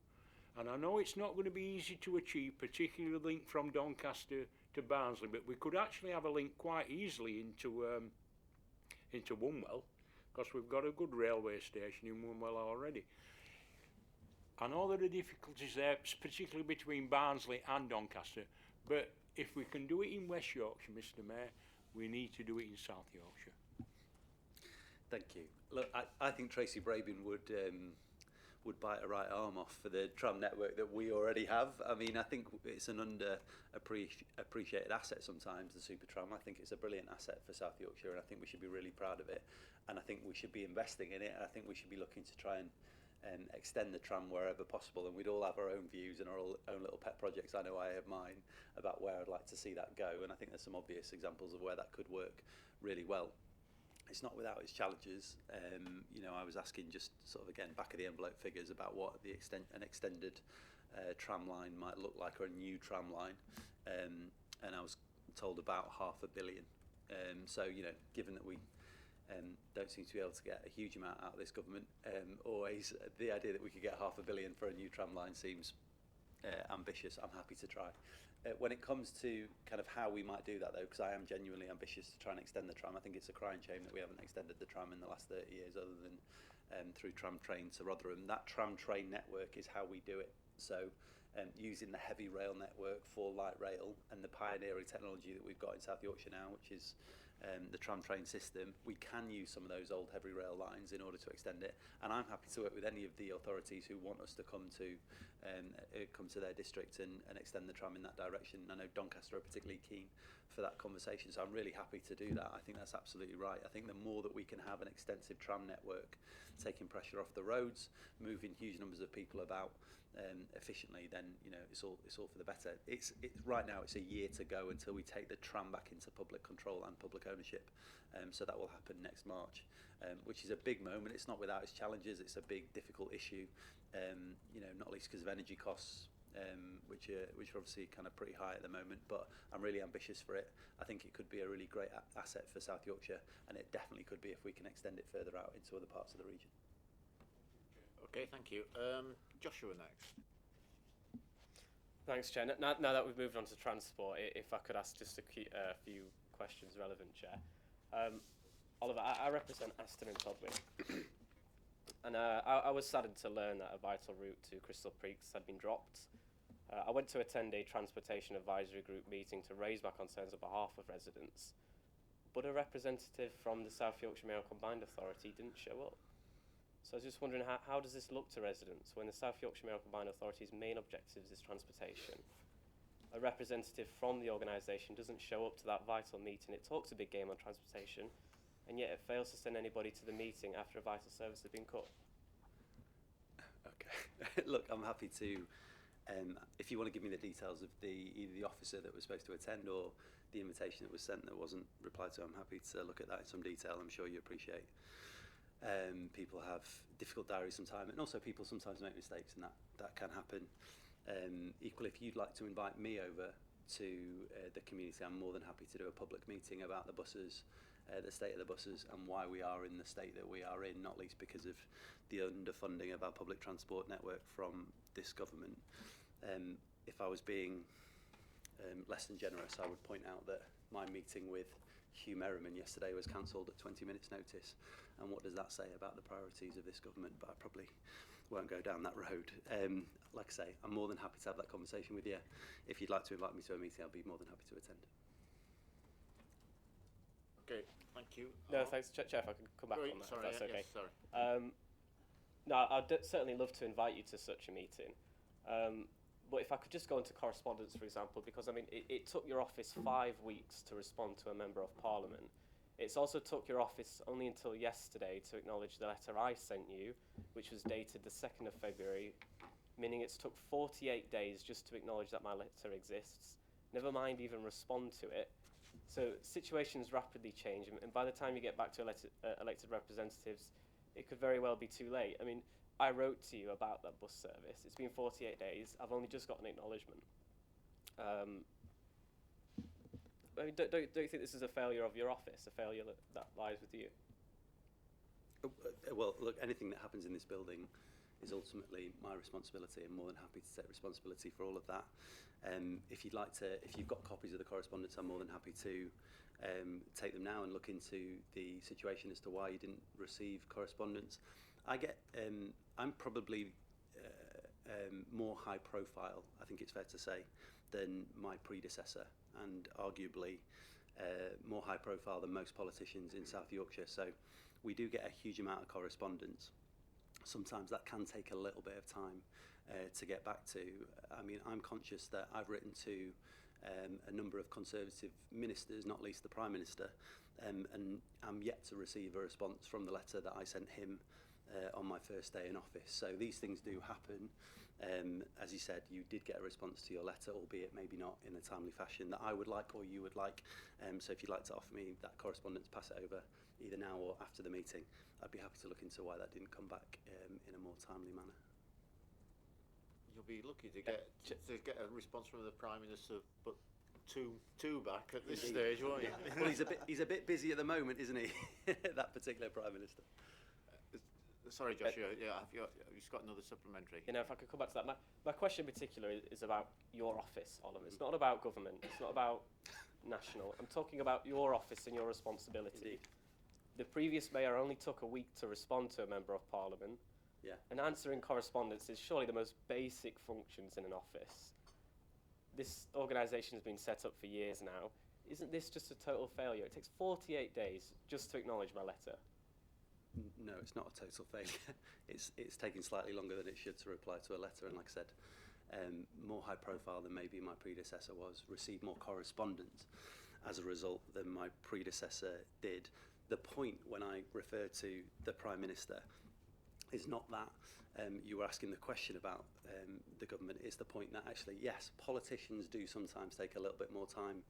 and I know it's not going to be easy to achieve, particularly the link from Doncaster to Barnsley, but we could actually have a link quite easily into Wombwell, because we've got a good railway station in Woodwell already. I know there are difficulties there, particularly between Barnsley and Doncaster, but if we can do it in West Yorkshire, Mr. Mayor, we need to do it in South Yorkshire. Thank you. Look, I think Tracy Brabin would bite a right arm off for the tram network that we already have. I mean, I think it's an underappreciated asset sometimes, the super tram. I think it's a brilliant asset for South Yorkshire, and I think we should be really proud of it. And I think we should be investing in it, and I think we should be looking to try and extend the tram wherever possible. And we'd all have our own views and our own little pet projects. I know I have mine about where I'd like to see that go, and I think there's some obvious examples of where that could work really well. It's not without its challenges. You know, I was asking just sort of, again, back of the envelope figures about what an extended tram line might look like, or a new tram line, and I was told about £500 million. So, you know, given that we don't seem to be able to get a huge amount out of this government, always the idea that we could get £500 million for a new tram line seems ambitious. I'm happy to try. When it comes to kind of how we might do that, though, because I am genuinely ambitious to try and extend the tram, I think it's a crying shame that we haven't extended the tram in the last 30 years, other than through tram train to Rotherham. That tram train network is how we do it. So using the heavy rail network for light rail and the pioneering technology that we've got in South Yorkshire now, which is the tram train system, we can use some of those old heavy rail lines in order to extend it. And I'm happy to work with any of the authorities who want us to come to their district and extend the tram in that direction. I know Doncaster are particularly keen for that conversation, so I'm really happy to do that. I think that's absolutely right. I think the more that we can have an extensive tram network, taking pressure off the roads, moving huge numbers of people about efficiently, then, you know, it's all for the better. It's right now it's a year to go until we take the tram back into public control and public ownership. So that will happen next March, which is a big moment. It's not without its challenges. It's a big, difficult issue, you know, not least because of energy costs, which are obviously kind of pretty high at the moment. But I'm really ambitious for it. I think it could be a really great asset for South Yorkshire, and it definitely could be if we can extend it further out into other parts of the region. Okay, thank you. Joshua next. Thanks, Chair. Now that we've moved on to transport, if I could ask just a few questions relevant, Chair. Oliver, I represent Aston and Todwick, and I was saddened to learn that a vital route to Crystal Creeks had been dropped. I went to attend a transportation advisory group meeting to raise my concerns on behalf of residents, but a representative from the South Yorkshire Mayoral Combined Authority didn't show up. So I was just wondering, how does this look to residents when the South Yorkshire Mayoral Combined Authority's main objectives is transportation? A representative from the organisation doesn't show up to that vital meeting. It talks a big game on transportation, and yet it fails to send anybody to the meeting after a vital service has been cut. Okay. Look, I'm happy to, if you want to give me the details of either the officer that was supposed to attend or the invitation that was sent that wasn't replied to, I'm happy to look at that in some detail. I'm sure you appreciate people have difficult diaries sometimes, and also people sometimes make mistakes, and that can happen. Equally, if you'd like to invite me over to the community, I'm more than happy to do a public meeting about the buses, the state of the buses, and why we are in the state that we are in, not least because of the underfunding of our public transport network from this government. If I was being less than generous, I would point out that my meeting with Hugh Merriman yesterday was cancelled at 20 minutes notice, and what does that say about the priorities of this government? But I probably won't go down that road. Like I say, I'm more than happy to have that conversation with you. If you'd like to invite me to a meeting, I'll be more than happy to attend. Okay, thank you. No, thanks, Chair, if I could come back on that, sorry, if that's okay. yes, sorry. No, I'd certainly love to invite you to such a meeting. But if I could just go into correspondence, for example, because I mean, it took your office 5 weeks to respond to a Member of Parliament. It's also took your office only until yesterday to acknowledge the letter I sent you, which was dated the 2nd of February, meaning it's took 48 days just to acknowledge that my letter exists, never mind even respond to it. So situations rapidly change, and by the time you get back to elected representatives, it could very well be too late. I mean, I wrote to you about that bus service. It's been 48 days. I've only just got an acknowledgement. I mean, don't you think this is a failure of your office, a failure that lies with you? Well, look, anything that happens in this building is ultimately my responsibility. I'm more than happy to take responsibility for all of that. If you've got copies of the correspondence, I'm more than happy to take them now and look into the situation as to why you didn't receive correspondence. I'm probably more high profile, I think it's fair to say, than my predecessor, and arguably more high profile than most politicians in South Yorkshire. So we do get a huge amount of correspondence. Sometimes that can take a little bit of time to get back to. I mean, I'm conscious that I've written to a number of Conservative ministers, not least the Prime Minister, and I'm yet to receive a response from the letter that I sent him on my first day in office. So these things do happen. As you said, you did get a response to your letter, albeit maybe not in a timely fashion that I would like or you would like. So if you'd like to offer me that correspondence, pass it over either now or after the meeting. I'd be happy to look into why that didn't come back in a more timely manner. You'll be lucky to get a response from the Prime Minister, but two back at this stage, won't you? Well, he's a bit busy at the moment, isn't he? That particular Prime Minister. Sorry, Joshua. You've got another supplementary. You know, if I could come back to that, my question in particular is about your office, Oliver. It's not about government. It's not about national. I'm talking about your office and your responsibility. Indeed. The previous mayor only took a week to respond to a member of Parliament. Yeah. And answering correspondence is surely the most basic functions in an office. This organisation has been set up for years now. Isn't this just a total failure? It takes 48 days just to acknowledge my letter. No, it's not a total failure. It's taking slightly longer than it should to reply to a letter, and like I said, more high profile than maybe my predecessor was, received more correspondence as a result than my predecessor did. The point when I refer to the Prime Minister is not that you were asking the question about the government. It's the point that actually, yes, politicians do sometimes take a little bit more time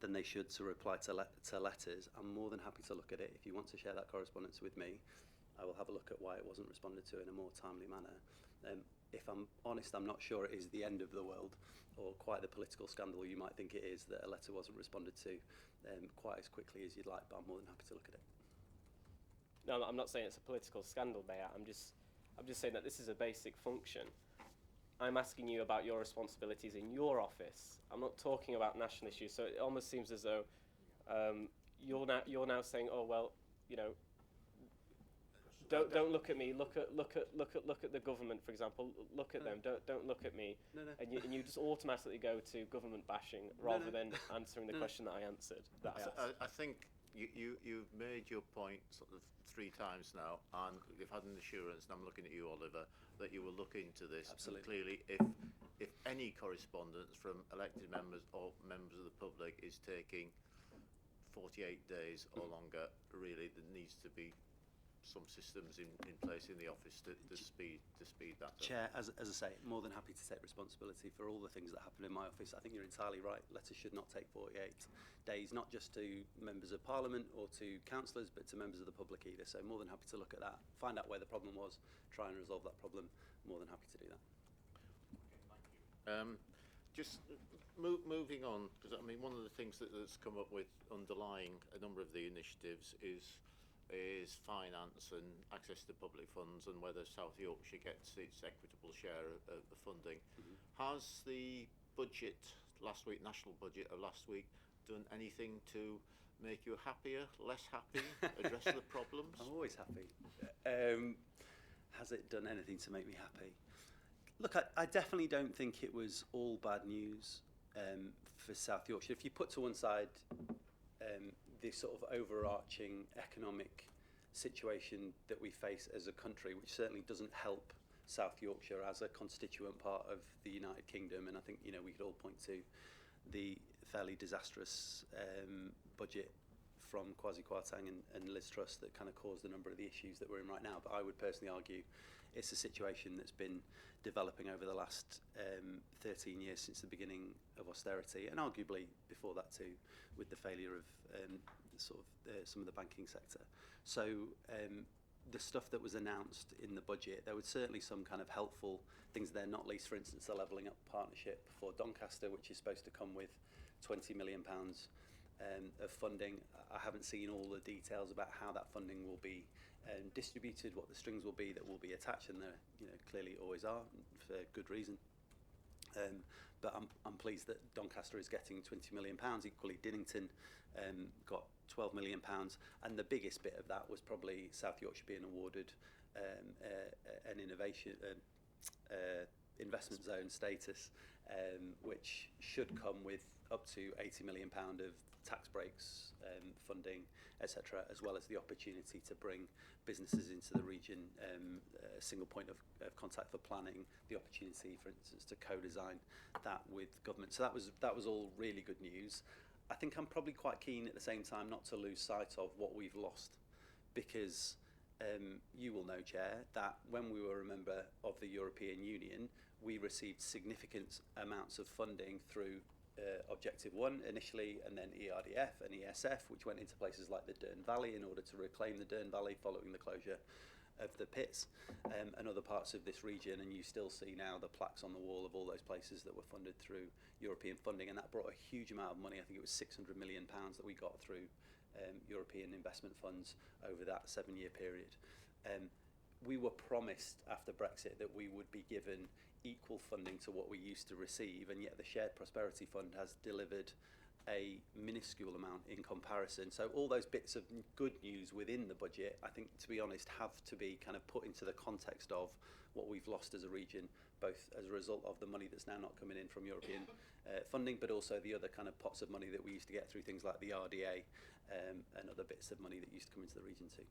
than they should to reply to letters. I'm more than happy to look at it. If you want to share that correspondence with me, I will have a look at why it wasn't responded to in a more timely manner. If I'm honest, I'm not sure it is the end of the world or quite the political scandal you might think it is that a letter wasn't responded to quite as quickly as you'd like, but I'm more than happy to look at it. No, I'm not saying it's a political scandal, Mayor. I'm just saying that this is a basic function. I'm asking you about your responsibilities in your office. I'm not talking about national issues. So it almost seems as though you're now saying, oh well, you know, don't look at me. Look at the government, for example. Look at them. Don't look at me. No. And you just automatically go to government bashing rather than answering the question that I answered. I think you've made your point sort of 3 times now, and you've had an assurance, and I'm looking at you, Oliver, that you will look into this. Absolutely. And clearly, if any correspondence from elected members or members of the public is taking 48 days or longer, really there needs to be some systems in place in the office to speed that up. Chair, as I say, more than happy to take responsibility for all the things that happen in my office. I think you're entirely right. Letters should not take 48 days, not just to members of Parliament or to councillors, but to members of the public either. So more than happy to look at that, find out where the problem was, try and resolve that problem. More than happy to do that. Just moving on, because I mean, one of the things that's come up with underlying a number of the initiatives is finance and access to public funds, and whether South Yorkshire gets its equitable share of the funding. Mm-hmm. Has the budget last week, national budget of last week, done anything to make you happier, less happy, address the problems? I'm always happy. Has it done anything to make me happy? Look, I definitely don't think it was all bad news for South Yorkshire. If you put to one side the sort of overarching economic situation that we face as a country, which certainly doesn't help South Yorkshire as a constituent part of the United Kingdom, and I think, you know, we could all point to the fairly disastrous budget from Kwasi Kwarteng and Liz Truss that kind of caused a number of the issues that we're in right now. But I would personally argue it's a situation that's been developing over the last 13 years since the beginning of austerity, and arguably before that too, with the failure of some of the banking sector. So the stuff that was announced in the budget, there was certainly some kind of helpful things there, not least, for instance, the levelling up partnership for Doncaster, which is supposed to come with £20 million of funding. I haven't seen all the details about how that funding will be distributed, what the strings will be that will be attached, and there, clearly always are for good reason. But I'm pleased that Doncaster is getting £20 million. Equally, Dinnington got £12 million, and the biggest bit of that was probably South Yorkshire being awarded an investment zone status, which should come with up to £80 million of tax breaks, funding, etc., as well as the opportunity to bring businesses into the region, a single point of contact for planning, the opportunity, for instance, to co-design that with government. So that was all really good news. I think I'm probably quite keen at the same time not to lose sight of what we've lost, because you will know, Chair, that when we were a member of the European Union, we received significant amounts of funding through Objective 1 initially, and then ERDF and ESF, which went into places like the Dearne Valley in order to reclaim the Dearne Valley following the closure of the pits, and other parts of this region. And you still see now the plaques on the wall of all those places that were funded through European funding, and that brought a huge amount of money. I think it was £600 million that we got through European investment funds over that 7-year period. We were promised after Brexit that we would be given equal funding to what we used to receive, and yet the Shared Prosperity Fund has delivered a minuscule amount in comparison. So all those bits of good news within the budget, I think, to be honest, have to be kind of put into the context of what we've lost as a region, both as a result of the money that's now not coming in from European funding, but also the other kind of pots of money that we used to get through things like the RDA and other bits of money that used to come into the region too.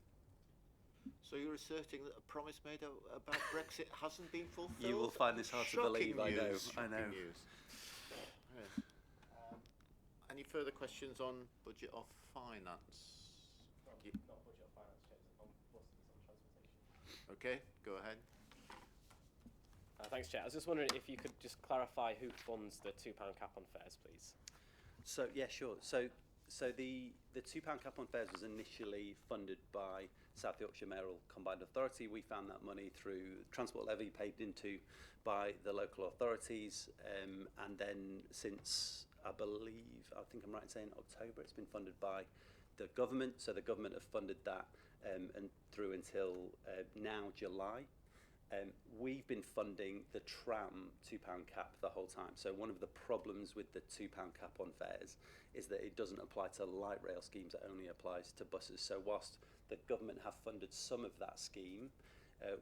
So you're asserting that a promise made about Brexit hasn't been fulfilled? You will find this hard to believe, I know. News. Any further questions on budget or finance? Not budget or finance, on buses, on transportation. Okay, go ahead. Thanks, Chair. I was just wondering if you could just clarify who funds the £2 cap on fares, please. So yeah, sure. So the £2 cap on fares was initially funded by South Yorkshire Mayoral Combined Authority. We found that money through transport levy paid into by the local authorities, and then since I think I'm right in saying October, it's been funded by the government. So the government have funded that and through until now July. We've been funding the tram £2 cap the whole time. So one of the problems with the £2 cap on fares is that it doesn't apply to light rail schemes, it only applies to buses. So whilst the government have funded some of that scheme,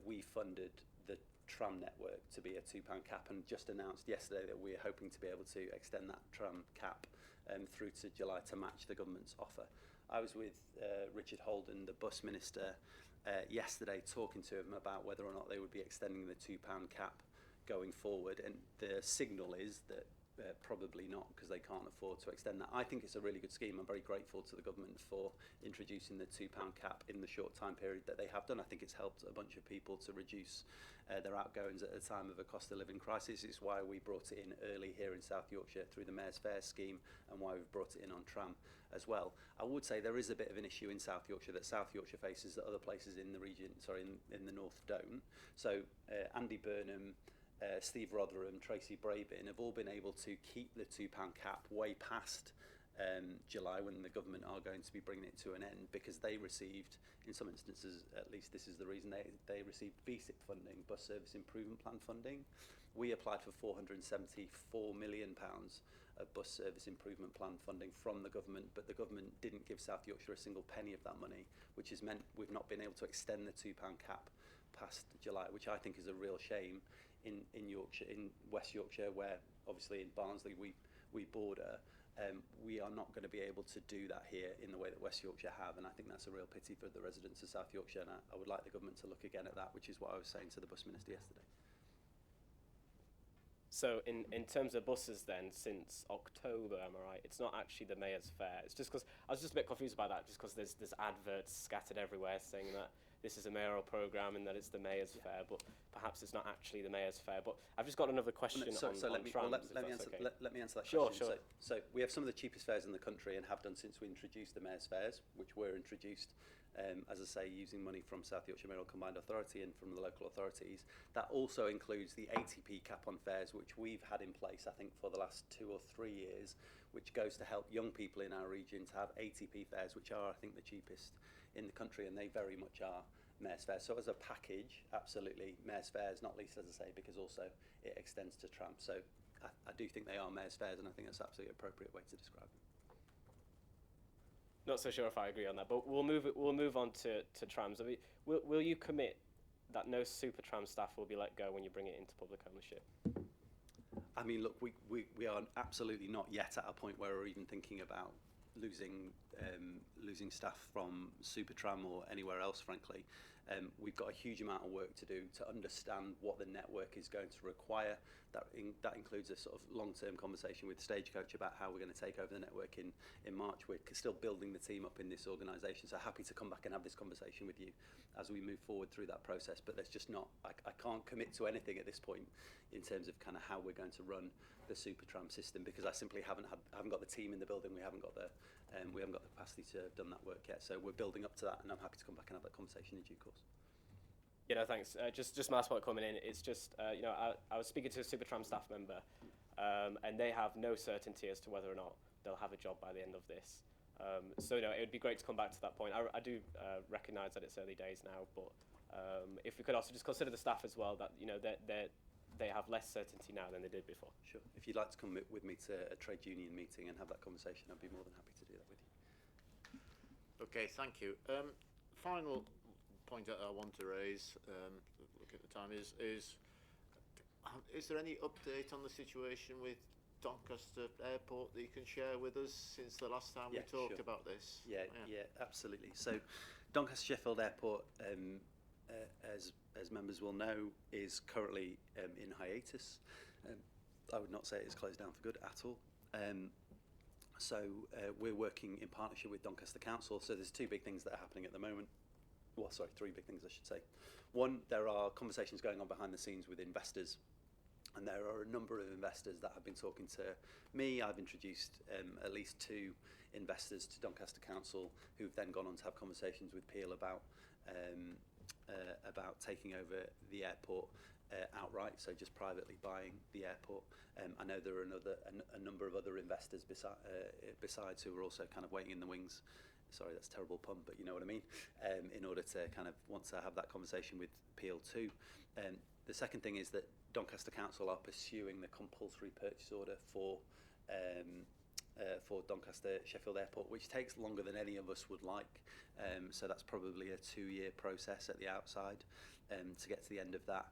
we funded the tram network to be a £2 cap, and just announced yesterday that we're hoping to be able to extend that tram cap through to July to match the government's offer. I was with Richard Holden, the bus minister, yesterday, talking to him about whether or not they would be extending the £2 cap going forward, and the signal is that probably not, because they can't afford to extend that. I think it's a really good scheme. I'm very grateful to the government for introducing the £2 cap in the short time period that they have done. I think it's helped a bunch of people to reduce their outgoings at a time of a cost of living crisis. It's why we brought it in early here in South Yorkshire through the Mayor's Fair scheme, and why we've brought it in on tram as well. I would say there is a bit of an issue in South Yorkshire that South Yorkshire faces that other places in the region, in the north don't. So Andy Burnham, Steve Rotherham, Tracy Brabin have all been able to keep the £2 cap way past July, when the government are going to be bringing it to an end, because they received, in some instances at least this is the reason, they received BSIP funding, Bus Service Improvement Plan funding. We applied for £474 million of Bus Service Improvement Plan funding from the government, but the government didn't give South Yorkshire a single penny of that money, which has meant we've not been able to extend the £2 cap past July, which I think is a real shame in Yorkshire, in West Yorkshire, where obviously in Barnsley we border. We are not going to be able to do that here in the way that West Yorkshire have, and I think that's a real pity for the residents of South Yorkshire, and I would like the government to look again at that, which is what I was saying to the bus minister yesterday. So in terms of buses then, since October, am I right, it's not actually the Mayor's Fair. It's just because, I was just a bit confused about that, just because there's adverts scattered everywhere saying that this is a mayoral programme and that it's the Mayor's Fair, but perhaps it's not actually the Mayor's Fair. But I've just got another question on trams, let me answer that Sure, question. sure. So we have some of the cheapest fares in the country, and have done since we introduced the Mayor's Fares, which were introduced, as I say, using money from South Yorkshire Mayoral Combined Authority and from the local authorities. That also includes the 80p cap on fares, which we've had in place, I think, for the last 2 or 3 years, which goes to help young people in our region to have 80p fares, which are, I think, the cheapest in the country, and they very much are Mayor's Fairs. So as a package, absolutely, Mayor's Fairs, not least, as I say, because also it extends to trams. So I do think they are Mayor's Fairs, and I think that's absolutely an appropriate way to describe them. Not so sure if I agree on that, but we'll move on to trams. I mean, will you commit that no super tram staff will be let go when you bring it into public ownership? I mean, look, we are absolutely not yet at a point where we're even thinking about losing staff from Supertram or anywhere else, frankly. We've got a huge amount of work to do to understand what the network is going to require. That includes a sort of long-term conversation with Stagecoach about how we're going to take over the network in March. We're still building the team up in this organisation, so happy to come back and have this conversation with you as we move forward through that process. But there's just not, I can't commit to anything at this point in terms of kind of how we're going to run the Supertram system, because I simply haven't got the team in the building. We haven't got the capacity to have done that work yet. So we're building up to that, and I'm happy to come back and have that conversation in due course. You know, thanks. Just my last point coming in. It's just you know, I was speaking to a Supertram staff member, and they have no certainty as to whether or not they'll have a job by the end of this. So you know, it would be great to come back to that point. I do recognise that it's early days now, but if we could also just consider the staff as well, that you know they have less certainty now than they did before. Sure. If you'd like to come with me to a trade union meeting and have that conversation, I'd be more than happy to do that with you. Okay, thank you. Final point that I want to raise, look at the time, is there any update on the situation with Doncaster Airport that you can share with us since the last time we talked about this? Yeah, absolutely. So Doncaster Sheffield Airport, as members will know, is currently in hiatus. I would not say it's closed down for good at all. So we're working in partnership with Doncaster Council. So there's two big things that are happening at the moment. Well, sorry, three big things I should say. One, there are conversations going on behind the scenes with investors, and there are a number of investors that have been talking to me. I've introduced at least two investors to Doncaster Council, who've then gone on to have conversations with Peel about taking over the airport outright, so just privately buying the airport. I know there are a number of other investors besides who are also kind of waiting in the wings. Sorry, that's a terrible pun, but you know what I mean. In order to kind of want to have that conversation with Peel too. The second thing is that Doncaster Council are pursuing the compulsory purchase order for Doncaster Sheffield Airport, which takes longer than any of us would like. So that's probably a 2-year process at the outside to get to the end of that.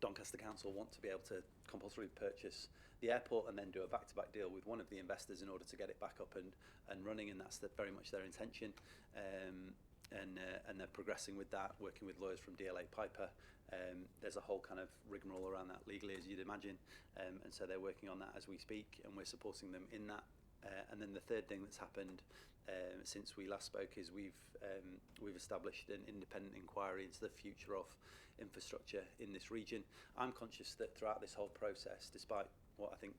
Doncaster Council want to be able to compulsory purchase the airport and then do a back-to-back deal with one of the investors in order to get it back up and running, and that's very much their intention. And they're progressing with that, working with lawyers from DLA Piper. There's a whole kind of rigmarole around that legally, as you'd imagine, and so they're working on that as we speak, and we're supporting them in that. And then the third thing that's happened since we last spoke is we've established an independent inquiry into the future of infrastructure in this region. I'm conscious that throughout this whole process, despite what I think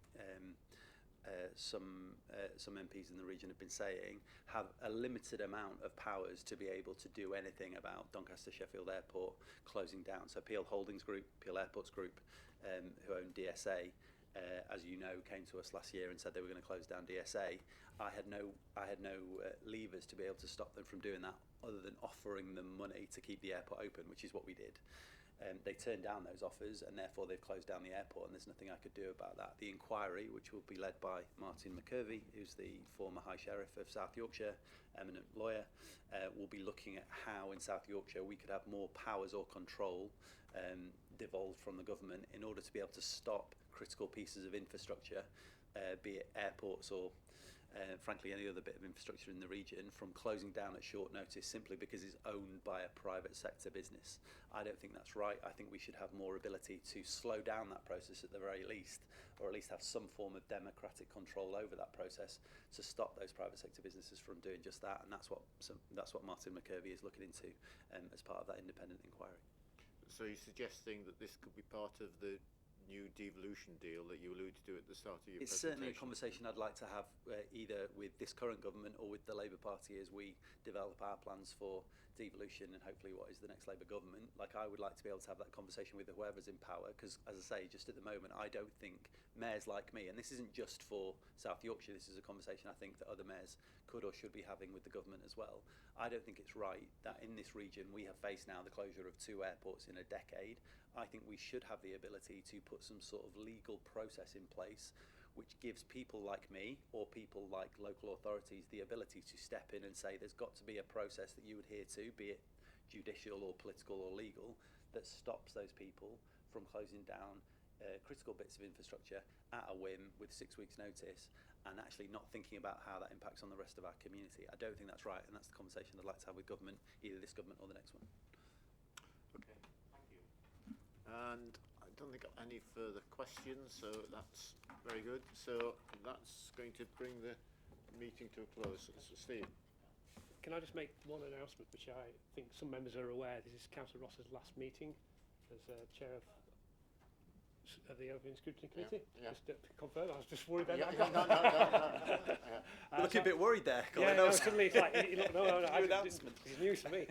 some MPs in the region have been saying, have a limited amount of powers to be able to do anything about Doncaster Sheffield Airport closing down. So Peel Holdings Group, Peel Airports Group, who own DSA, as you know, came to us last year and said they were going to close down DSA. I had no levers to be able to stop them from doing that, other than offering them money to keep the airport open, which is what we did. They turned down those offers, and therefore they've closed down the airport, and there's nothing I could do about that. The inquiry, which will be led by Martin McCurvey, who's the former High Sheriff of South Yorkshire, eminent lawyer, will be looking at how in South Yorkshire we could have more powers or control devolved from the government in order to be able to stop critical pieces of infrastructure, be it airports or frankly any other bit of infrastructure in the region, from closing down at short notice simply because it's owned by a private sector business. I don't think that's right. I think we should have more ability to slow down that process at the very least, or at least have some form of democratic control over that process to stop those private sector businesses from doing just that. And that's what Martin McCurvey is looking into as part of that independent inquiry. So you're suggesting that this could be part of the new devolution deal that you alluded to at the start of your It's presentation? certainly a conversation I'd like to have either with this current government or with the Labour Party as we develop our plans for devolution and hopefully what is the next Labour government, like I would like to be able to have that conversation with whoever's in power, because as I say, just at the moment, I don't think mayors like me, and this isn't just for South Yorkshire, this is a conversation I think that other mayors could or should be having with the government as well. I don't think it's right that in this region we have faced now the closure of 2 airports in a decade. I think we should have the ability to put some sort of legal process in place which gives people like me or people like local authorities the ability to step in and say there's got to be a process that you adhere to, be it judicial or political or legal, that stops those people from closing down critical bits of infrastructure at a whim with 6 weeks notice and actually not thinking about how that impacts on the rest of our community. I don't think that's right, and that's the conversation I'd like to have with government, either this government or the next one. Okay, thank you. And I don't think I've any further questions, so that's very good. So that's going to bring the meeting to a close. So Steve. Can I just make one announcement, which I think some members are aware? This is Councillor Ross's last meeting as chair of the Open Scrutiny Committee. Yeah. Just to confirm, I was just worried then. No. You're looking a bit worried there, Colin. Yeah, no, suddenly it's like, no, announcement. It's news for me.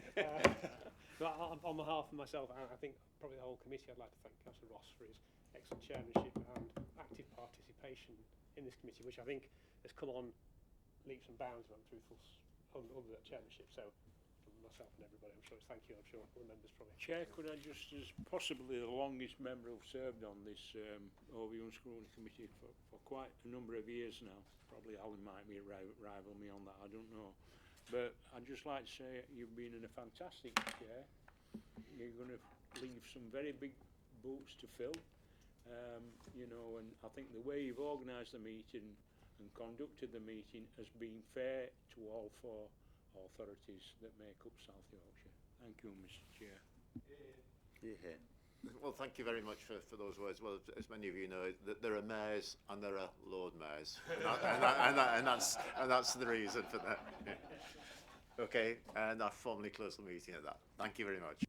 But on behalf of myself, and I think probably the whole committee, I'd like to thank Councillor Ross for his excellent chairmanship and active participation in this committee, which I think has come on leaps and bounds, if I'm truthful, under that chairmanship. So from myself and everybody, I'm sure it's thank you. I'm sure all the members probably. Chair, could I just, as possibly the longest member who've served on this OVU and Scrutiny Committee for quite a number of years now, probably Alan might be rival me on that, I don't know. But I'd just like to say you've been in a fantastic chair. You're going to leave some very big boots to fill, you know, and I think the way you've organised the meeting and conducted the meeting has been fair to all 4 authorities that make up South Yorkshire. Thank you, Mr. Chair. Yeah. Well, thank you very much for those words. Well, as many of you know, that there are mayors and there are Lord Mayors, and that's the reason for that. Yeah. Okay, and I formally close the meeting at that. Thank you very much.